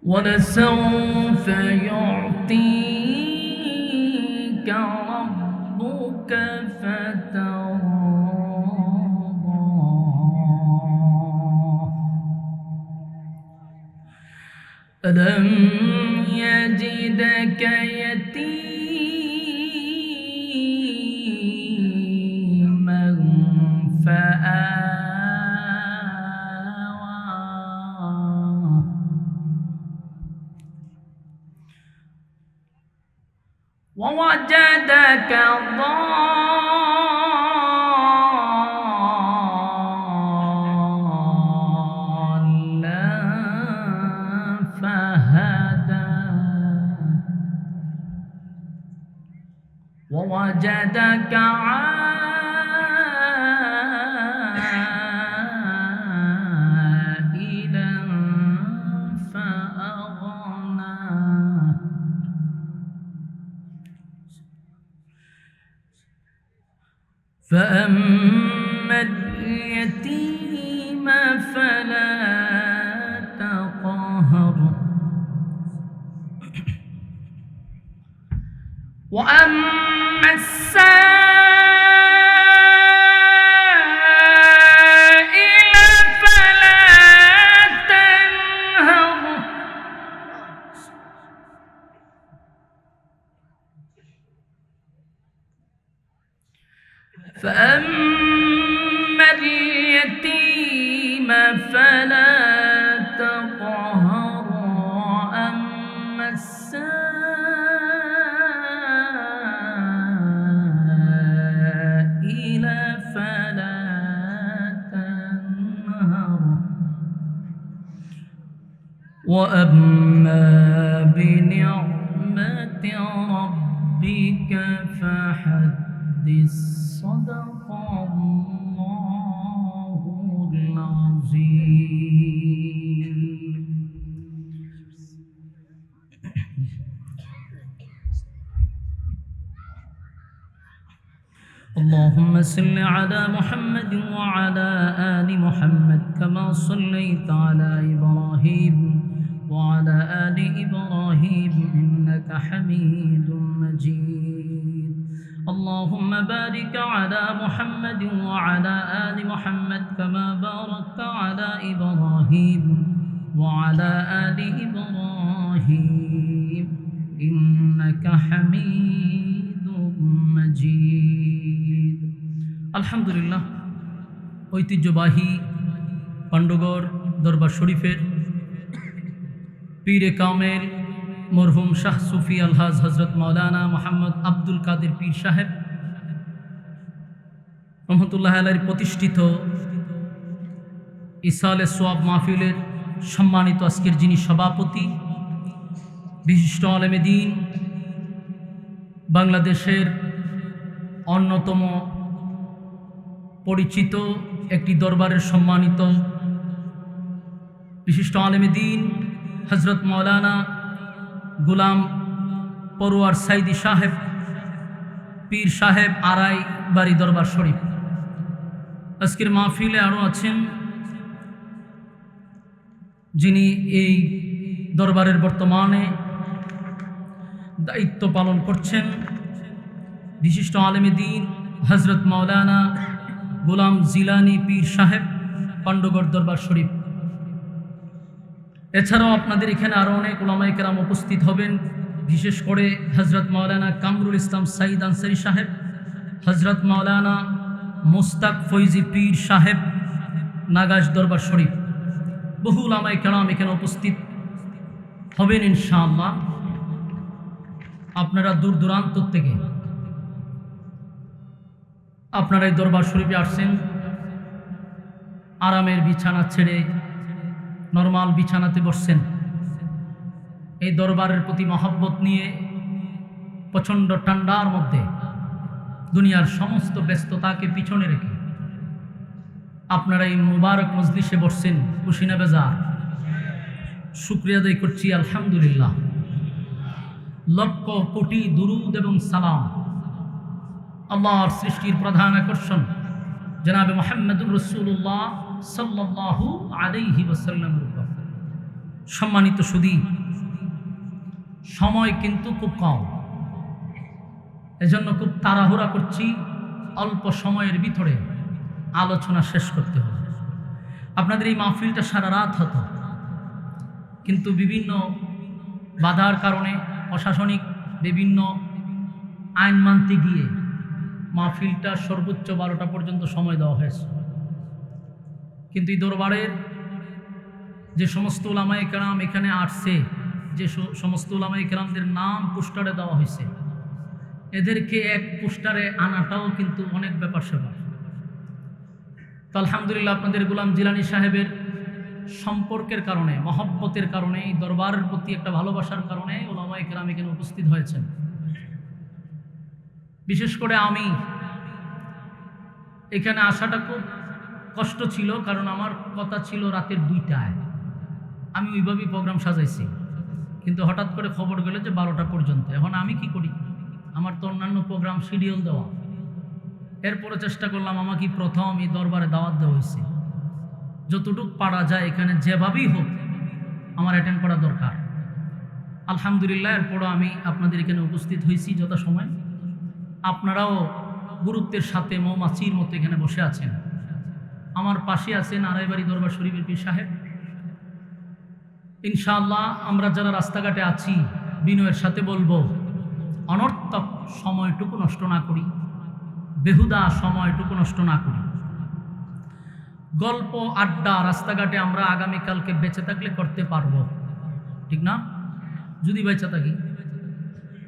ولسوف يعطيك ربك فترضى. ألم يجدك يتيما ووجدك ضالا فهدى ووجدك عائلا فأغنى فأما اليتيم فلا تقهر وأما السائل فلا تنهر فأما اليتيم فلا تقهر وأما السائل فلا تنهر وأما بنعمة ربك فحدث صدق الله العظيم. اللهم صل على محمد وعلى آل محمد كما صليت على إبراهيم وعلى آل إبراهيم إنك حميد مجيد. اللهم بارك على محمد وعلى آل محمد كما باركت على إبراهيم وعلى آل إبراهيم إنك حميد مجيد. আলহামদুলিল্লাহ, ঐতিহ্যবাহী পাণ্ডুগড় দরবার শরীফের পীরে কামেল মরহুম শাহ সুফি আলহাজ হজরত মৌলানা মোহাম্মদ আব্দুল কাদের পীর সাহেব রহমতুল্লাহ আলাইহির প্রতিষ্ঠিত ইসালে সোয়াব মাহফিলের সম্মানিত আজকের যিনি সভাপতি, বিশিষ্ট আলেমে দ্বীন, বাংলাদেশের অন্যতম পরিচিত একটি দরবারের সম্মানিত বিশিষ্ট আলেমে দ্বীন হজরত মৌলানা গোলাম পরোয়ার সাইদি সাহেব পীর সাহেব আড়াই বাড়ি দরবার শরীফ। আজকের মাহফিলে আরও আছেন যিনি এই দরবারের বর্তমানে দায়িত্ব পালন করছেন, বিশিষ্ট আলেমে দ্বীন হজরত মৌলানা গোলাম জিলানি পীর সাহেব পাণ্ডুগড় দরবার শরীফ। এছাড়াও আপনাদের এখানে আরও অনেক উলামায়ে কেরাম উপস্থিত হবেন, বিশেষ করে হজরত মৌলানা কামরুল ইসলাম সাইদ আনসারী সাহেব, হজরত মৌলানা মুস্তাক ফৈজি পীর সাহেব নাগাজ দরবার শরীফ। বহু উলামায়ে কেরাম এখানে উপস্থিত হবেন ইনশাআল্লাহ। আপনারা দূর দূরান্ত থেকে আপনারা এই দরবার শরীফে আসছেন, আরামের বিছানা ছেড়ে নরমাল বিছানাতে বসছেন, এই দরবারের প্রতি মহব্বত নিয়ে প্রচণ্ড ঠান্ডার মধ্যে দুনিয়ার সমস্ত ব্যস্ততাকে পিছনে রেখে আপনারা এই মুবারক মজলিসে বসছেন। খুশি না বেজার? শুকরিয়া আদায় করছি আলহামদুলিল্লাহ। লক্ষ কোটি দুরুদ এবং সালাম আল্লাহর সৃষ্টির প্রধান আকর্ষণ জনাবে মুহাম্মদুর রাসূলুল্লাহ সাল্লাল্লাহু আলাইহি ওয়াসাল্লামের উপর। সম্মানিত সুধী, সময় কিন্তু খুব কম, এজন্য খুব তাড়াহুড়া করছি, অল্প সময়ের ভিতরে আলোচনা শেষ করতে হবে। আপনাদের এই মাহফিলটা সারা রাত হতো, কিন্তু বিভিন্ন বাধার কারণে প্রশাসনিক বিভিন্ন আইন মানতে গিয়ে মাহফিলটা সর্বোচ্চ 12টা পর্যন্ত সময় দেওয়া হয়েছে। কিন্তু এই দরবারের যে সমস্ত উলামায়ে কেরাম এখানে আসছে, যে সমস্ত উলামায়ে কেরামদের নাম পোস্টারে দেওয়া হয়েছে, এদেরকে এক পোস্টারে আনাটাও কিন্তু অনেক ব্যাপার স্যাপার। তো আলহামদুলিল্লাহ আপনাদের গোলাম জিলানী সাহেবের সম্পর্কের কারণে, মহব্বতের কারণে, এই দরবারের প্রতি একটা ভালোবাসার কারণে ওলামায়ে কেরাম এখানে উপস্থিত হয়েছেন। বিশেষ করে আমি এখানে আসাটা খুব কষ্ট ছিল, কারণ আমার কথা ছিল রাতের 2টায়। আমি ওইভাবেই প্রোগ্রাম সাজাইছি, কিন্তু হঠাৎ করে খবর গেল যে 12টা পর্যন্ত। এখন আমি কি করি, আমার তো অন্যান্য প্রোগ্রাম শিডিউল দেওয়া। এরপরে চেষ্টা করলাম, আমাকে প্রথম এই দরবারে দাওয়াত দেওয়া হয়েছে, যতটুক পারা যায় এখানে যেভাবেই হোক আমার অ্যাটেন্ড করা দরকার। আলহামদুলিল্লাহ এরপরও আমি আপনাদের এখানে উপস্থিত হয়েছি যথাসময়। আপনারাও গুরুত্বের সাথে মৌমাছির মতো এখানে বসে আছেন। আমার পাশে আছেন আড়াইবাড়ি দরবার শরীফের পীর সাহেব। ইনশাআল্লাহ আমরা যারা রাস্তাঘাটে আছি বিনয়ের সাথে বলবো, অনর্থক সময়টুকু নষ্ট না করি, বেহুদা সময়টুকু নষ্ট না করি। গল্প আড্ডা রাস্তাঘাটে আমরা আগামীকালকে বেঁচে থাকলে করতে পারবো, ঠিক না? যদি বেঁচে থাকি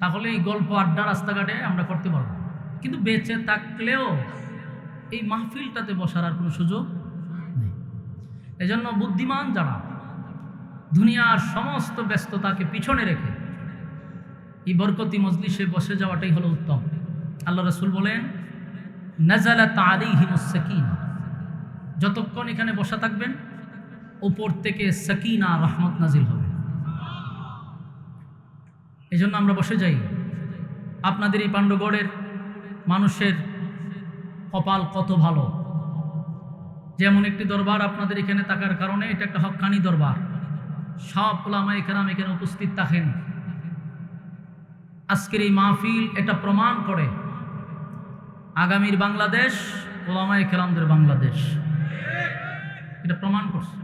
তাহলে এই গল্প আড্ডা রাস্তাঘাটে আমরা করতে পারবো, কিন্তু বেঁচে থাকলেও এই মাহফিলটাতে বসার আর কোনো সুযোগ নেই। এজন্য বুদ্ধিমান যারা দুনিয়ার সমস্ত ব্যস্ততাকে পিছনে রেখে এই বরকতি মজলিসে বসে যাওয়াটাই হলো উত্তম। আল্লাহ রাসূল বলেন, নাযালাত আলাইহিমুস সাকিনা, যতক্ষণ এখানে বসা থাকবেন উপর থেকে সাকিনা রহমত নাজিল হবে। এই জন্য আমরা বসে যাই। আপনাদের এই পাণ্ডগড়ের মানুষের কপাল কত ভালো, যেমন একটি দরবার আপনাদের এখানে থাকার কারণে এটা একটা হক্কানি দরবার। সব উলামায়ে কেরাম এখানে উপস্থিত থাকেন। আজকের এই মাহফিল এটা প্রমাণ করে আগামীর বাংলাদেশ উলামায়ে কেরামদের বাংলাদেশ, এটা প্রমাণ করছে।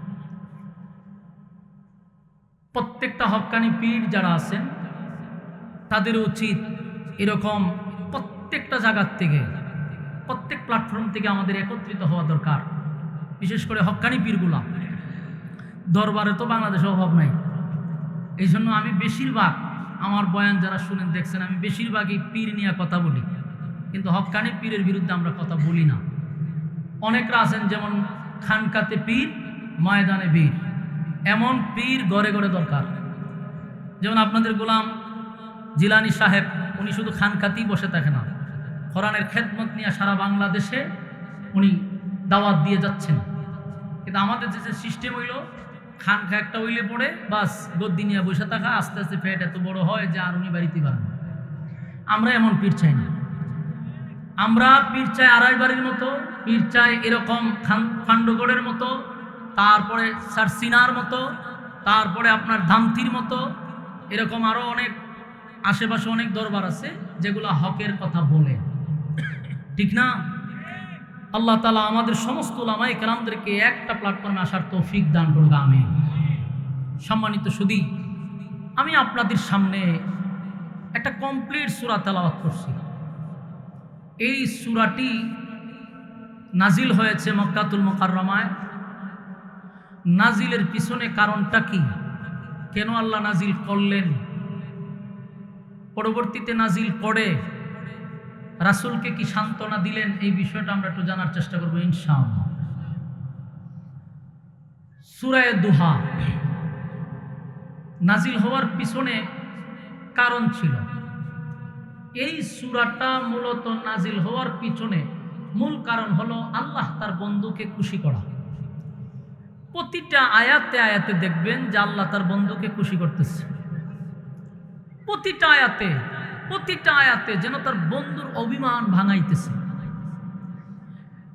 প্রত্যেকটা হক্কানি পীর যারা আছেন তাদের উচিত এরকম প্রত্যেকটা জায়গার থেকে, প্রত্যেক প্ল্যাটফর্ম থেকে আমাদের একত্রিত হওয়া দরকার। বিশেষ করে হক্কানি পীরগুলা, দরবারে তো বাংলাদেশে অভাব নাই। এই জন্য আমি বেশিরভাগ আমার বয়ান যারা শুনেন দেখছেন, আমি বেশিরভাগই পীর নিয়ে কথা বলি, কিন্তু হক্কানি পীরের বিরুদ্ধে আমরা কথা বলি না। অনেকরা আছেন যেমন খানকাতে পীর ময়দানে বীর, এমন পীর ঘরে ঘরে দরকার। যেমন আপনাদের গোলাম জিলানী সাহেব, উনি শুধু খানকাতেই বসে থাকে না, কোরআনের খেদমত নিয়ে সারা বাংলাদেশে উনি দাওয়াত দিয়ে যাচ্ছেন। কিন্তু আমাদের যে সিস্টেম হইল, খানকা একটা হইলে পড়ে বাস গদ্দি নিয়ে বসে থাকা, আস্তে আস্তে ফ্যাট এত বড় হয় যে আর উনি বাড়িতে পারেন। আমরা এমন পীর চাই না। আমরা পীর চাই আড়াইবাড়ির মতো, পীর চাই এরকম পাণ্ডগড়ের মতো, তারপরে সারসিনার মতো, তারপরে আপনার ধামতির মতো, এরকম আরও অনেক আশেপাশে অনেক দরবার আছে যেগুলো হকের কথা বলে, ঠিক না? আল্লাহ তাআলা আমাদের সমস্ত উলামায়ে কেরামদেরকে একটা প্ল্যাটফর্মে আসার তৌফিক দান করুক, আমিন। সম্মানিত সুধী, আমি আপনাদের সামনে একটা কমপ্লিট সূরা তেলাওয়াত করছি। এই সূরাটি নাজিল হয়েছে মক্কাতুল মুকাররমায়। নাজিলের পিছনে কারণটা কি, কেন আল্লাহ নাজিল করলেন, পরবর্তীতে নাজিল করে রাসূলকে কি সান্ত্বনা দিলেন, এই বিষয়টা আমরা একটু জানার চেষ্টা করব ইনশাআল্লাহ। সূরা দুহা নাজিল হওয়ার পিছনে কারণ ছিল। এই সূরাটা মূলত নাজিল হওয়ার পিছনে মূল কারণ হলো আল্লাহ তার বন্ধুকে খুশি করা। প্রতিটা আয়াতে আয়াতে দেখবেন যে আল্লাহ তার বন্ধুকে খুশি করতেছে। প্রতিটা আয়াতে যেন তার বন্ধুর অভিমান ভাঙাইতেছে।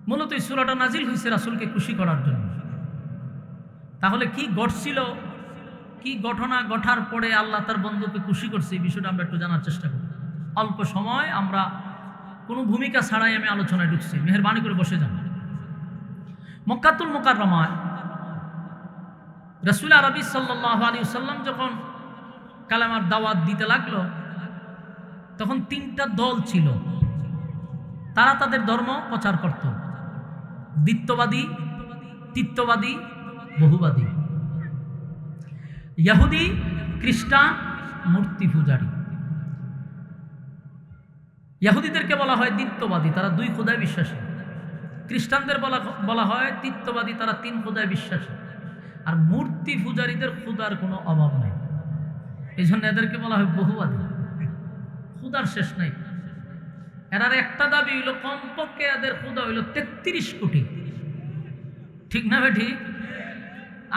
মূলত এই সূরাটা নাজিল হয়েছে রাসূলকে খুশি করার জন্য। তাহলে কি ঘটছিল, কি ঘটনা ঘটার পরে আল্লাহ তার বন্ধুকে খুশি করছে, এই বিষয়টা আমরা একটু জানার চেষ্টা করি। অল্প সময়, আমরা কোনো ভূমিকা ছাড়াই আমি আলোচনায় ঢুকছি, মেহেরবানি করে বসে যান। মক্কাতুল মুকাররমায় রাসূল আরবি সাল্লাল্লাহু আলাইহি ওয়াসাল্লাম যখন কালেমার দাওয়াত দিতে লাগলো, তখন 3টা দল ছিল, তারা তাদের ধর্ম প্রচার করত। দ্বিত্ববাদী, তিত্ববাদী, বহুবাদী, ইহুদি, খ্রিস্টান, মূর্তি পূজারী। ইহুদিদেরকে বলা হয় দ্বিত্ববাদী, তারা 2 খোদায় বিশ্বাসী। খ্রিস্টানদের বলা হয় তিত্ববাদী, তারা 3 খোদায় বিশ্বাসী। আর মূর্তি পূজারীদের খোদার কোনো অভাব নাই, এই জন্য এদেরকে বলা হয় বহুবাদী। খোদার শেষ নাই। এরার একটা দাবি হইল কমপক্ষে এদের খোদা হইল 33 কোটি। ঠিক না ভাই? ঠিক।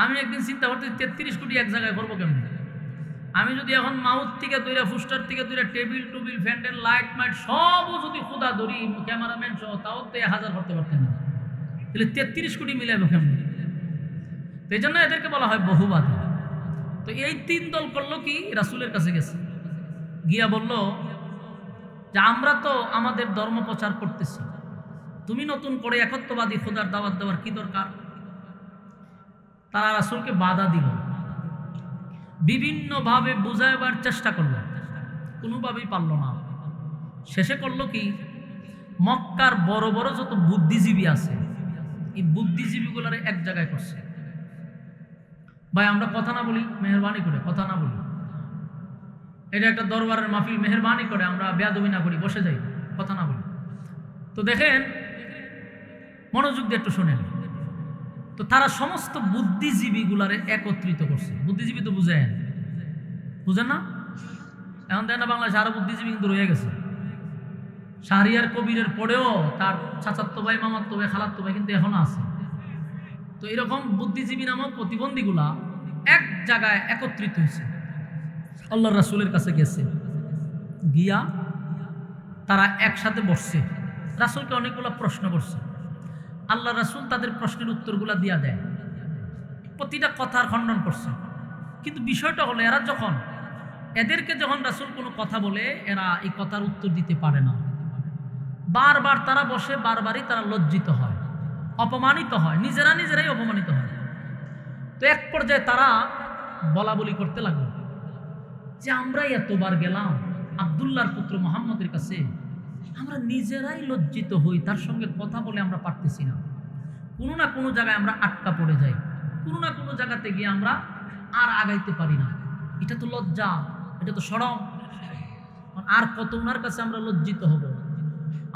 আমি একদিন চিন্তা করতে 33 কোটি এক জায়গায় করবো কেমন? আমি যদি এখন মাউথ থেকে দূরে, ফুস্টার থেকে দূরে, টেবিল টুবিল, ফ্যান্ডেল, লাইট মাইট সবও যদি খোদা ধরি, ক্যামেরাম্যান সহ, তাও তো 1000 করতে পারতেন না। তাহলে 33 কোটি মিলাইব কেমন? এই জন্য এদেরকে বলা হয় বহুবাদী। তো এই 3 দল করলো কি, রাসূলের কাছে গেছে, গিয়া বলল যে আমরা তো আমাদের ধর্ম প্রচার করতেছি, তুমি নতুন করে একত্ববাদী খোদার দাওয়াত দেওয়ার কি দরকার? তারা রাসূলকে বাধা দিল, বিভিন্নভাবে বুঝাইবার চেষ্টা করলো, কোনোভাবেই পারল না। শেষে করলো কি, মক্কার বড় বড় যত বুদ্ধিজীবী আছে, এই বুদ্ধিজীবীগুলোর এক জায়গায় করছে। ভাই আমরা কথা না বলি, মেহরবানি করে কথা না বলি, এটা একটা দরবারের মাহফিল, মেহরবানি করে আমরা বেয়াদবি না করি, বসে যাই, কথা না বলি। তো দেখেন, মনোযোগ দিয়ে একটু শোনেন। তো তারা সমস্ত বুদ্ধিজীবীগুলারে একত্রিত করছে। বুদ্ধিজীবী তো বুঝেন, বুঝেন না? এখন দেখেন না, বাংলাদেশে আরো বুদ্ধিজীবী কিন্তু রয়ে গেছে। শাহরিয়ার কবিরের পরেও তার চাচাতো ভাই, মামাতো ভাই, খালাতো ভাই কিন্তু এখনো আছে। তো এরকম বুদ্ধিজীবী নামক প্রতিবন্ধীগুলা এক জায়গায় একত্রিত হয়েছে, আল্লাহর রাসূলের কাছে গেছে। গিয়া তারা একসাথে বসছে, রাসূলকে অনেকগুলো প্রশ্ন করছে। আল্লাহ রাসূল তাদের প্রশ্নের উত্তরগুলা দিয়া দেয়, প্রতিটা কথার খণ্ডন করছে। কিন্তু বিষয়টা হলো, এদেরকে যখন রাসূল কোনো কথা বলে, এরা এই কথার উত্তর দিতে পারে না। বারবার তারা বসে, বারবারই তারা লজ্জিত হয়, অপমানিত হয়, নিজেরাই অপমানিত হয়। তো এক পর্যায়ে তারা বলা বলি করতে লাগলো যে আমরাই এতবার গেলাম আব্দুল্লাহর পুত্র মুহাম্মদের কাছে, আমরা নিজেরাই লজ্জিত হই, তার সঙ্গে কথা বলে আমরা পারতেছি না। কোনো না কোনো জায়গায় আমরা আটকা পড়ে যাই, কোনো না কোনো জায়গাতে গিয়ে আমরা আর আগাইতে পারি না। এটা তো লজ্জা, এটা তো শরম। আর কত ওনার কাছে আমরা লজ্জিত হব?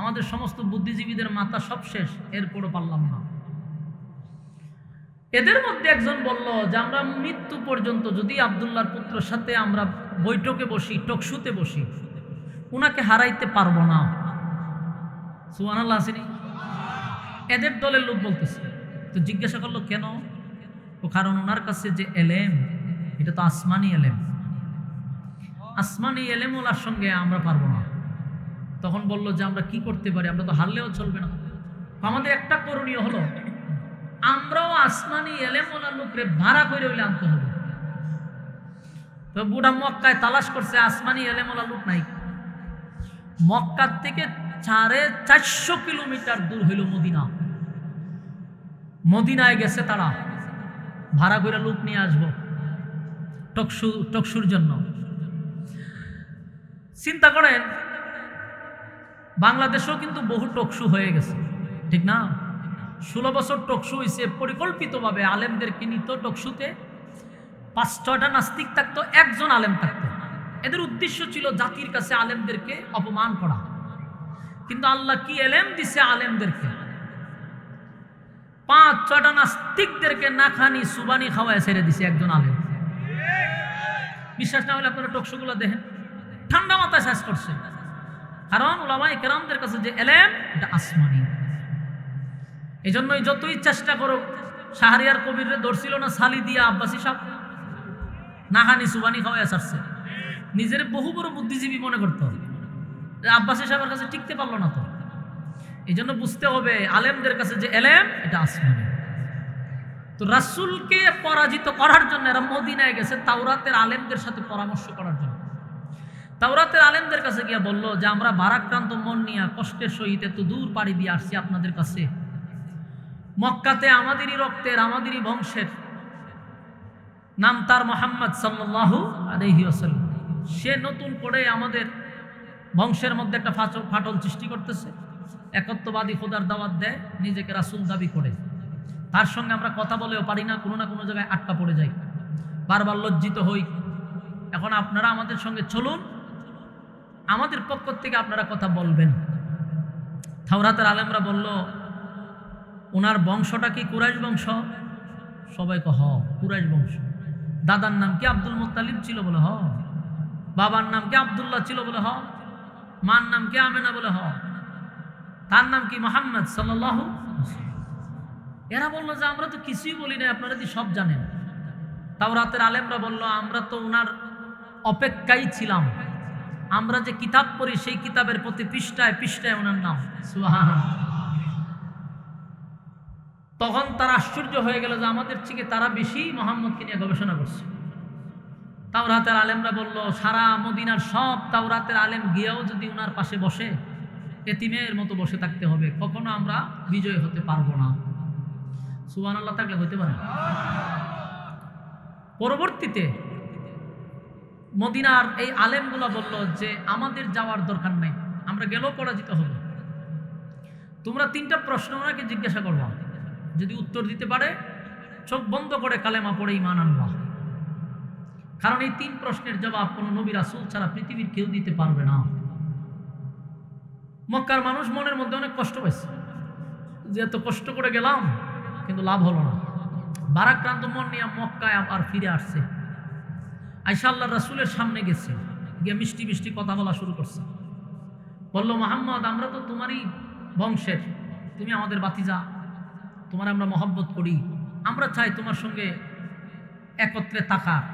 আমাদের সমস্ত বুদ্ধিজীবীদের মাথা সব শেষ, এরপরও পারলাম না। এদের মধ্যে একজন বলল যে আমরা মৃত্যু পর্যন্ত যদি আব্দুল্লাহর পুত্রের সাথে আমরা বৈঠকে বসি, টকশুতে বসি, উনাকে হারাইতে পারবো না। সুবহানাল্লাহ আসেনি? এদের দলের লোক বলতেছে। তো জিজ্ঞাসা করলো কেন? ও কারণ ওনার কাছে যে এলেম, এটা তো আসমানি এলেম, আসমানি এলেম ওনার সঙ্গে আমরা পারবো না। তখন বলল যে আমরা কি করতে পারি, আমরা তো হারলেও চলবে না। আমাদের একটা করণীয় হলো, আমরাও আসমানি এলেম ওনার লোকরে ভাড়া করে হইলে আনতে হবে। তো বুড়া মক্কায় তালাশ করছে, আসমানি এলেম ওনার লোক নাই। মক্কার থেকে 450 কিলোমিটার দূর হইল মদিনা। মদিনায় গেছে তারা, ভাড়া করে লোক নিয়ে আসবো টকশুর জন্য। চিন্তা করেন, বাংলাদেশেও কিন্তু বহু টকশু হয়ে গেছে, ঠিক না? 16 বছর টকশু হয়েছে, পরিকল্পিতভাবে আলেমদেরকে নিত টকশুতে। 5-6টা নাস্তিক থাকতো, একজন আলেম থাকতো। এদের উদ্দেশ্য ছিল জাতির কাছে আলেমদেরকে অপমান করা। কিন্তু আল্লাহ কি এলেম দিছে আলেমদেরকে, 5-6টা নাস্তিকদেরকে নাখানি সুবানি খাওয়ায় ছেড়ে দিছে একজন আলেম। বিশ্বাস না হলে আপনারা টকশুগুলো দেখেন, ঠান্ডা মাথায় শেষ করছে। কারণ উলামায়ে কেরামদের কাছে যে এলেম, এটা আসমানি। এই জন্যই যতই চেষ্টা করো, শাহরিয়ার কবিরে ধরছিল না সালি দিয়া আব্বাসী সাহেব, নাহানি সুবানি খাওয়ায় ছাড়ছে। নিজের বহু বড় বুদ্ধিজীবী মনে করতো, আব্বাসী সাহেবের কাছে টিকতে পারলো না। তো এই জন্য বুঝতে হবে, আলেমদের কাছে যে এলেম, এটা আসমানি। তো রাসূলকে পরাজিত করার জন্য এরা মদিনায় গেছে তাওরাতের আলেমদের সাথে পরামর্শ করার জন্য। তাওরাতের আলেমদের কাছে গিয়ে বলল যে আমরা ভারাক্রান্ত মন নিয়ে কষ্টের সহিত এত দূর পাড়ি দিয়ে আসছি আপনাদের কাছে। মক্কাতে আমাদেরই রক্তের, আমাদেরই বংশের, নাম তার মুহাম্মদ সাল্লাল্লাহু আলাইহি ওয়াসাল্লাম, সে নতুন করে আমাদের বংশের মধ্যে একটা ফাটল সৃষ্টি করতেছে। একত্ববাদী খোদার দাওয়াত দেয়, নিজেকে রাসূল দাবি করে। তার সঙ্গে আমরা কথা বলেও পারি না, কোনো না কোনো জায়গায় আটকা পড়ে যাই, বারবার লজ্জিত হই। এখন আপনারা আমাদের সঙ্গে চলুন, আমাদের পক্ষ থেকে আপনারা কথা বলবেন। তাওরাতের আলেমরা বলল, ওনার বংশটা কি কুরাইশ বংশ? সবাই কহ কুরাইশ বংশ। দাদার নাম কি আব্দুল মুত্তালিব ছিল? বলে হ। বাবার নাম কি আব্দুল্লাহ ছিল? বলে হ। মার নাম কি আমেনা? বলে হ। তার নাম কি মুহাম্মদ সাল্লাল্লাহু। এরা বললো যে আমরা তো কিছুই বলি না, আপনারা কি সব জানেন? তাওরাতের আলেমরা বলল, আমরা তো ওনার অপেক্ষায় ছিলাম, আমরা যে কিতাব পড়ি সেই কিতাবের প্রতি পৃষ্ঠায় পৃষ্ঠায় ওনার নাম। সুবহানাল্লাহ। তখন তারা আশ্চর্য হয়ে গেল যে আমাদের থেকে তারা বেশি মুহাম্মদকে নিয়ে গবেষণা করছে। তাওরাতের আলেমরা বলল, সারা মদিনার সব তাওরাতের আলেম গিয়েও যদি ওনার পাশে বসে, এতিমের মতো বসে থাকতে হবে, কখনো আমরা বিজয় হতে পারবো না। সুবহানাল্লাহ থাকলে হতে পারে। পরবর্তীতে মদিনার এই আলেমগুলো বলল যে আমাদের যাওয়ার দরকার নাই, আমরা গেলেও পরাজিত হব। তোমরা 3টা প্রশ্ন ওনাকে জিজ্ঞাসা করবা, যদি উত্তর দিতে পারে চোখ বন্ধ করে কালেমা পড়ে ঈমান আনবা। কারণ এই 3 প্রশ্নের জবাব কোনো নবী রাসূল ছাড়া পৃথিবীর কেউ দিতে পারবে না। মক্কার মানুষ মনের মধ্যে অনেক কষ্ট পাইছে যে এত কষ্ট করে গেলাম কিন্তু লাভ হলো না। ভারাক্রান্ত মন নিয়ে মক্কায় আবার ফিরে আসছে। আয়েশা আল্লাহর রাসূলের সামনে গেছে, গিয়ে মিষ্টি মিষ্টি কথা বলা শুরু করছে। বলল, মুহাম্মদ, আমরা তো তোমারই বংশের, তুমি আমাদের ভাতিজা, তোমার আমরা মহব্বত করি, আমরা চাই তোমার সঙ্গে একত্রে থাকার,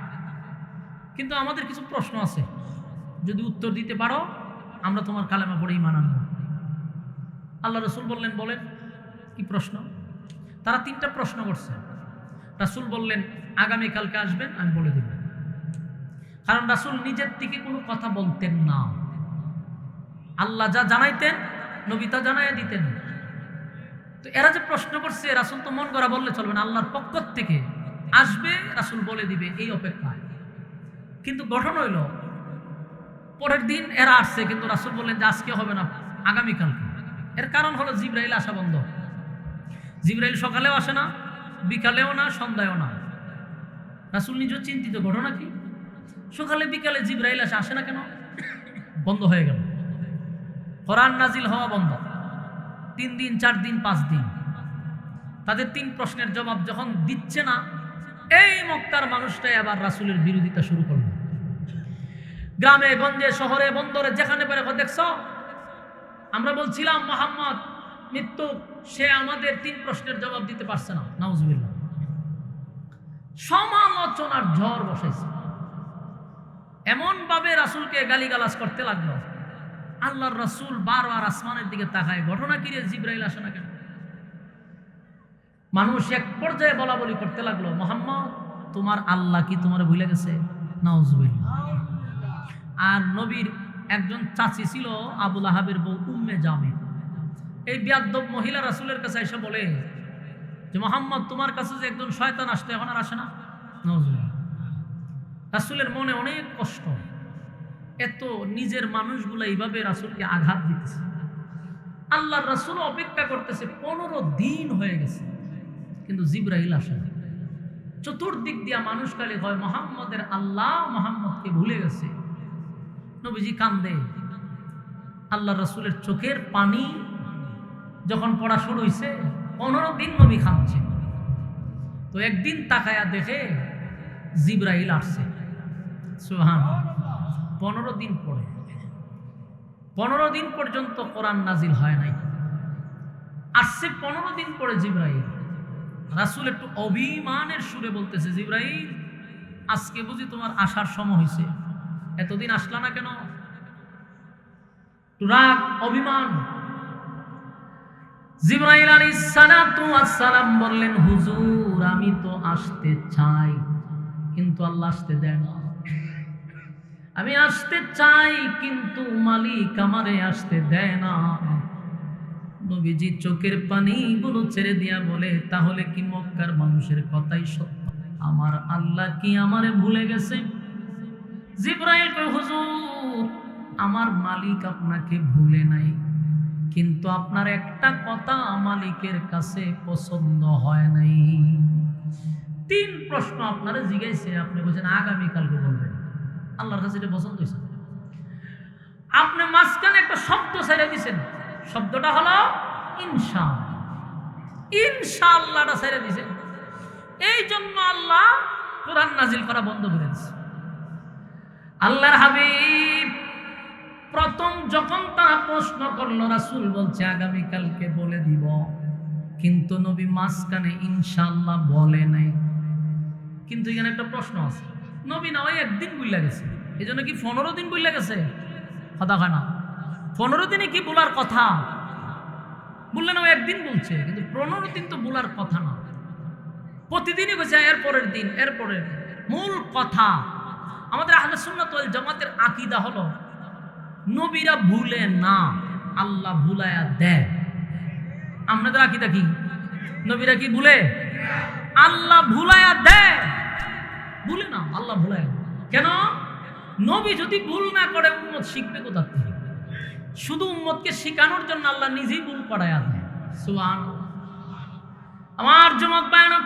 কিন্তু আমাদের কিছু প্রশ্ন আছে, যদি উত্তর দিতে পারো আমরা তোমার কালেমা পড়ে ঈমান আনব। আল্লাহ রাসূল বললেন, বলেন কি প্রশ্ন? তারা 3টা প্রশ্ন করছে। রাসূল বললেন, আগামীকালকে আসবেন, আমি বলে দেব। কারণ রাসূল নিজের থেকে কোনো কথা বলতেন না, আল্লাহ যা জানাইতেন নবী তা জানাইয়া দিতেন। তো এরা যে প্রশ্ন করছে, রাসূল তো মন করা বললে চলবে না, আল্লাহর পক্ষ থেকে আসবে, রাসূল বলে দিবে, এই অপেক্ষায়। কিন্তু গঠন হইল, পরের দিন এরা আসছে, কিন্তু রাসূল বললেন যে আজকে হবে না, আগামীকালকে। এর কারণ হলো জিবরাইল আসা বন্ধ। জিবরাইল সকালেও আসে না, বিকালেও না, সন্ধ্যায়ও না। রাসূল নিজেও চিন্তিত, ঘটনা কি? সকালে বিকালে জিবরাইল আসে না কেন? বন্ধ হয়ে গেল। কোরআন নাজিল হওয়া বন্ধ। 3 দিন, 4 দিন, 5 দিন তাদের 3 প্রশ্নের জবাব যখন দিচ্ছে না, এই মক্কার মানুষটাই আবার রাসূলের বিরোধিতা শুরু করলো। গ্রামে গঞ্জে শহরে বন্দরে যেখানে পারে, দেখছ আমরা বলছিলাম মুহাম্মদ মৃত্যু, সে আমাদের 3 প্রশ্নের জবাব দিতে পারছে না। নাউজুবিল্লাহ। সমালোচনার ঝড় বসাইছে, এমন ভাবে রাসূলকে গালিগালাজ করতে লাগলো। আল্লাহর রাসূল বারবার আসমানের দিকে তাকায়, ঘটনা কি রে, জিবরাইল আসে না কেন? মানুষ এক পর্যায়ে বলা বলি করতে লাগলো, মুহাম্মদ তোমার আল্লাহ কি তোমার ভুলে গেছে? নাউজুবিল্লাহ। আর নবীর একজন চাচি ছিল আবু লাহাবের বউ উম্মে জামিল। এই বিয়াদ্দব মহিলা রাসূলের কাছে এসে বলে যে, মুহাম্মদ তোমার কাছে যে একজন শয়তান আসতো, এখন আর আসে না। নাউজুবিল্লাহ। রাসূলের মনে অনেক কষ্ট, এত নিজের মানুষগুলো এইভাবে রাসূলকে আঘাত দিতেছে। আল্লাহর রাসূল অপেক্ষা করতেছে, 15 দিন হয়ে গেছে, কিন্তু জিবরাইল আসে না। চতুর্দিক দিয়া মানুষ খালি হয় মুহাম্মদের আল্লাহ মুহাম্মদকে ভুলে গেছে। নবীজি কান্দে। আল্লাহর রাসূলের চোখের পানি যখন পড়া শুরু হয়েছে, 15 দিন নবী কাঁদছে। তো একদিন তাকায়া দেখে জিবরাইল আসছে। সুবহানাল্লাহ। 15 দিন পরে, 15 দিন পর্যন্ত কোরআন নাজিল হয় নাই। আসছে 15 দিন পরে জিবরাইল। রাসূল একটু অভিমানের সুরে বলতেছে, জিবরাইল আজকে বুঝি তোমার আসার সময় হয়েছে, এতদিন আসলা না কেন? রাগ, অভিমান। জিবরাইল আলাইহিস সালাতু ওয়াস সালাম বললেন, হুজুর আমি তো আসতে চাই, কিন্তু আল্লাহ আসতে দেয় না। আমি আসতে চাই, কিন্তু মালিক আমারে আসতে দেয় না। নবীজি চোখের পানিগুলো ছেড়ে দিয়া বলে, তাহলে কি মক্কার মানুষের কথাই সত্য? আমার আল্লাহ কি আমারে ভুলে গেছে? জিবরাইল কয়, হুজুর আমার মালিক আপনাকে ভুলে নাই, কিন্তু আপনার একটা কথা মালিকের কাছে পছন্দ হয় নাই। 3 প্রশ্ন আপনারা জিজ্ঞাসা, আপনি বলছেন আগামীকালকে বলবেন। আল্লাহর কাছে এটা পছন্দ হয়েছে। আপনি মাঝখানে একটা শব্দ ছেড়ে দিয়েছেন, শব্দটা হলো ইনশাআল্লাহ। ইনশাআল্লাহটা ছেড়ে দিয়েছেন, এই জন্য আল্লাহ কোরআন নাজিল করা বন্ধ করে দিয়েছে। আল্লাহর হাবিব প্রথম যখন তারা প্রশ্ন করলো, রাসূল বলছে আগামীকালকে বলে দিব, কিন্তু নবী মাঝখানে ইনশাআল্লাহ বলে নাই। কিন্তু এখানে একটা প্রশ্ন আছে, নবী না ওই একদিন বুইলা গেছে, এই জন্য কি 15 দিন বুইলা গেছে? কথা হয় না, 15 দিনে কি বলার কথা? বললেন ও একদিন বলছে, কিন্তু 15 দিন তো বলার কথা না, প্রতিদিনই বলছে এরপরের দিন এরপরের দিন। মূল কথা আমাদের আহলে সুন্নাত ওয়াল জামাতের আকীদা হলো নবীরা ভুলে না, আল্লাহ ভুলায়া দেয়। আপনাদের আকীদা কি? নবীরা কি ভুলে? আল্লাহ ভুলায়া দেয়, ভুলে না, আল্লাহ ভুলায়া। কেন? নবী যদি ভুল না করে উম্মত শিখবে কোথা থেকে? শুধু উম্মতকে শিখানোর জন্য আল্লাহ নিজেই ভুল করায়া দেয়। সুবহানাল্লাহ। আমার যুবক ভাইরা,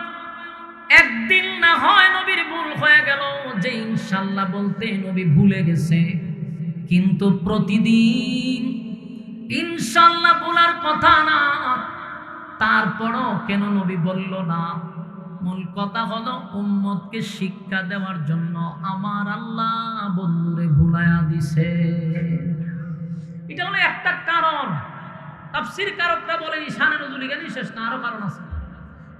একদিন না হয় নবীর ভুল হয়ে গেল যে ইনশাআল্লাহ বলতে নবী ভুলে গেছে, কিন্তু প্রতিদিন ইনশাআল্লাহ বলার কথা না, তারপরও কেন নবী বলল না? মূল কথা হলো উম্মতকে শিক্ষা দেওয়ার জন্য আমার আল্লাহ বন্ধুরে ভুলায়া দিছে। এটা হলো একটা কারণ। তাফসীর কারকরা বলে শানে নজুল এখানেই শেষ না, আরো কারণ আছে।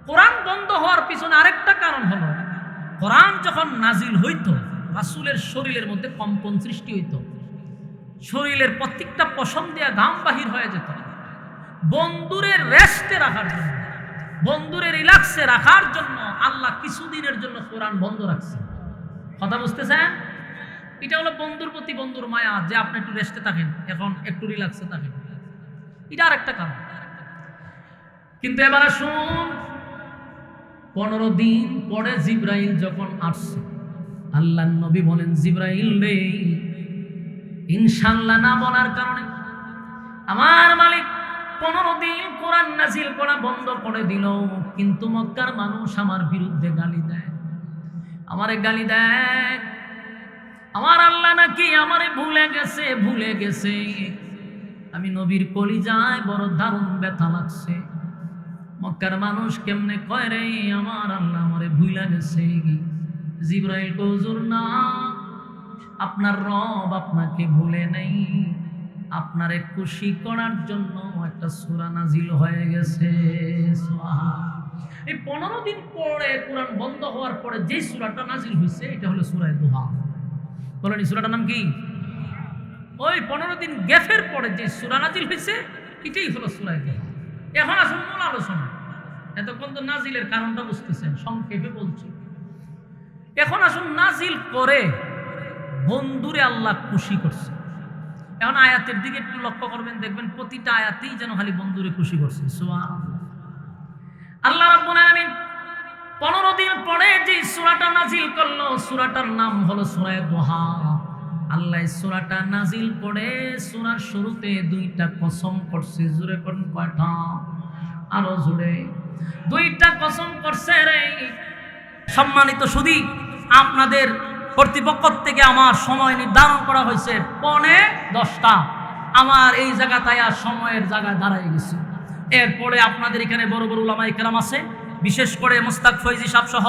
কোরআন বন্ধ হওয়ার পিছনে আরেকটা কারণ হলো, কোরআন যখন নাজিল হইতো রাসূলের শরীরের মধ্যে কম্পন সৃষ্টি হইতো, শরীরের প্রত্যেকটা পশম দিয়া ঘাম বাহির হয়ে যেত। বন্ধুরের রেস্টে রাখার জন্য, বন্ধুরে রিল্যাক্সে রাখার জন্য আল্লাহ কিছুদিনের জন্য কোরআন বন্ধ রাখছে। কথা বুঝতেছেন? এটা হলো বন্ধুর প্রতি বন্ধুর মায়া, যে আপনি একটু রেস্টে থাকেন, এখন একটু রিল্যাক্সে থাকেন, এটা আরেকটা কারণ। কিন্তু এবার আসুন, 15 দিন পরে জিবরাইল যখন আসছে, আল্লাহর নবী বলেন, জিবরাইল রে, ইনশাআল্লাহ না বলার কারণে আমার মালিক 15 দিন কোরআন নাজিল করা বন্ধ করে দিল। কিন্তু মক্কার মানুষ আমার বিরুদ্ধে গালি দেয়, আমারে গালি দেয়, আমার আল্লাহ নাকি আমারে ভুলে গেছে, ভুলে গেছে। আমি নবীর কলিজায় বড় দারুণ ব্যথা লাগছে। মক্কার মানুষ কেমনে কয় রে আমার আল্লাহ আমারে ভুলে গেছে। জিবরাইল কয়, হুজুর না, আপনার রব আপনাকে ভুলে নাই, আপনারে খুশি করার জন্য একটা সূরা নাজিল হয়ে গেছে। এই 15 দিন পরে কোরআন বন্ধ হওয়ার পরে যে সূরাটা নাজিল হয়েছে এটা হলো সূরা দুহা। বলেন এই সূরাটার নাম কি? ওই 15 দিন গ্যাপের পরে যে সূরা নাজিল হয়েছে এটাই হলো সূরা দুহা। এখন আসুন মূল আলোচনা। এতক্ষণ তো নাজিলের কারণটা বুঝতেছেন, সংক্ষেপে বলছি। এখন আসুন, নাজিল করে বন্ধুরে আল্লাহ খুশি করছে। এখন আয়াতের দিকে একটু লক্ষ্য করবেন, দেখবেন প্রতিটা আয়াতেই যেন খালি বন্ধুরে খুশি করছে। সুবহানাল্লাহ। আল্লাহ রাব্বুল আলামিন 15 দিন পরে যে সূরাটা নাজিল করলো, সূরাটার নাম হলো সূরা দুহা। আল্লাহ সূরাটা নাজিল করে সূরার শুরুতে 2টা কসম করছে। জোরে করুন, কয়টা? আরো জোরে। 2টা কসম করছে রে। সম্মানিত সুধী, আপনাদের কর্তৃপক্ষ থেকে আমার সময় নির্ধারণ করা হয়েছে 9:45। আমার এই জায়গাটায় আর সময়ের জায়গায় দাঁড়াই গেছি। এরপরে আপনাদের এখানে বড় বড় উলামায়ে কেরাম আছে, বিশেষ করে মোস্তাক ফয়জি সাহেব সহ,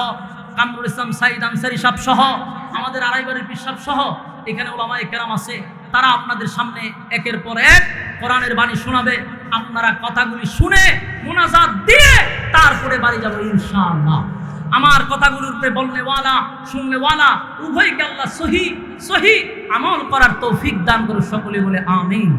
কামরুল ইসলাম সাইদ আনসারী সাহেব সহ, আমাদের আড়াইবাড়ির পীর সাহেব সহ এখানে উলামায়ে কেরাম আছে। তারা আপনাদের সামনে একের পর এক কোরআনের বাণী শোনাবে। আপনারা কথাগুলি শুনে মুনাজাত দিয়ে তারপরে বাড়ি যাব ইনশাআল্লাহ। আমার কথাগুলোর উপরে বলনেওয়ালা শুননেওয়ালা উভয়কে আল্লাহ সহি আমল করার তৌফিক দান করুন। সকলে বলে আমিন।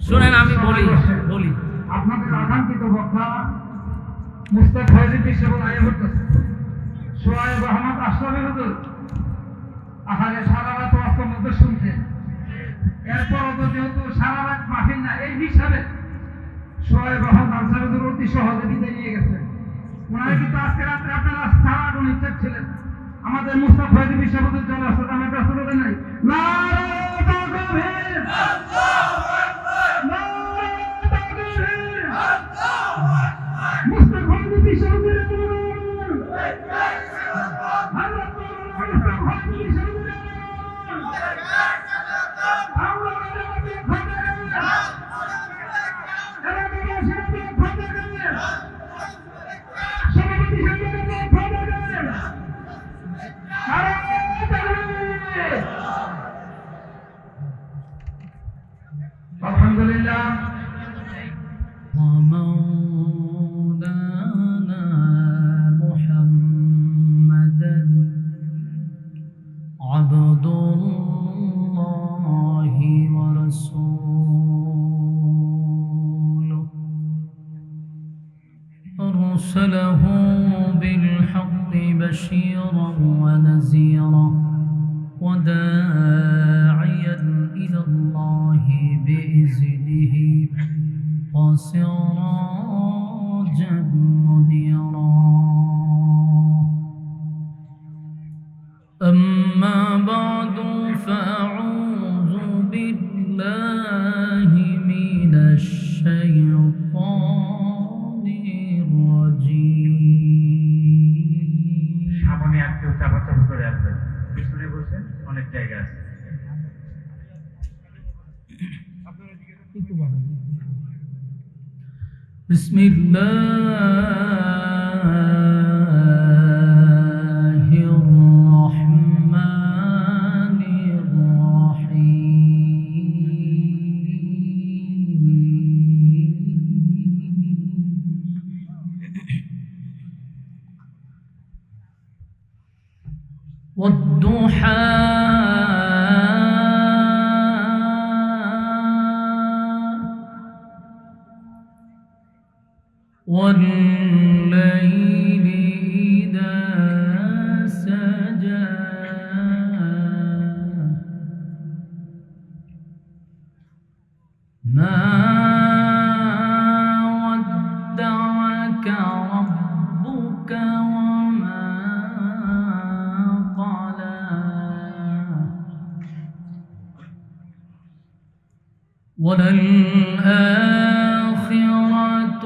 শুনেন, আমি বলি আপনাদের আকাঙ্ক্ষিত বক্তা মুস্তাক ফয়জি সাহেব আয়া হতেছে সোহায়েব আহমদ আশরাফি হুজুর আহারে সারা রাত ওয়াজের মধ্যে শুনছেন। এরপরও তো যেহেতু সারা রাত মাহফিল না, এই হিসাবে সোহেব আহমদ আনসারুদ্দিন অতি সহজে বিদায় নিয়ে গেছে। ওনারা কিন্তু আজকে রাত্রে আপনারা সারা গণিত ছিলেন। আমাদের মুস্তাফা ফয়জী বিশ্ববিদ্যালয় চলে আসছে, আমার কাছে বলে নাই নারায়ে তাকবীর, নারায়ে তাকবীর, মুস্তাফা ফয়জী বিশ্ববিদ্যালয় আলহামদুলিল্লাহ। ومولانا محمدا عبد الله ورسوله أرسله بالحق بشيرا ونذيرا وداعيا إلى الله بإذنه وسراجا منيرا. أما بعد فأعوذ بالله من الشيطان الرجيم. সামনে একটু চাপাচাপি করে আসবেন, পিছনে বসেন, অনেক জায়গা আছে। بسم الله الرحمن الرحيم. والضحى والليل إذا سجى ما ودعك ربك وما قلى وللآخرة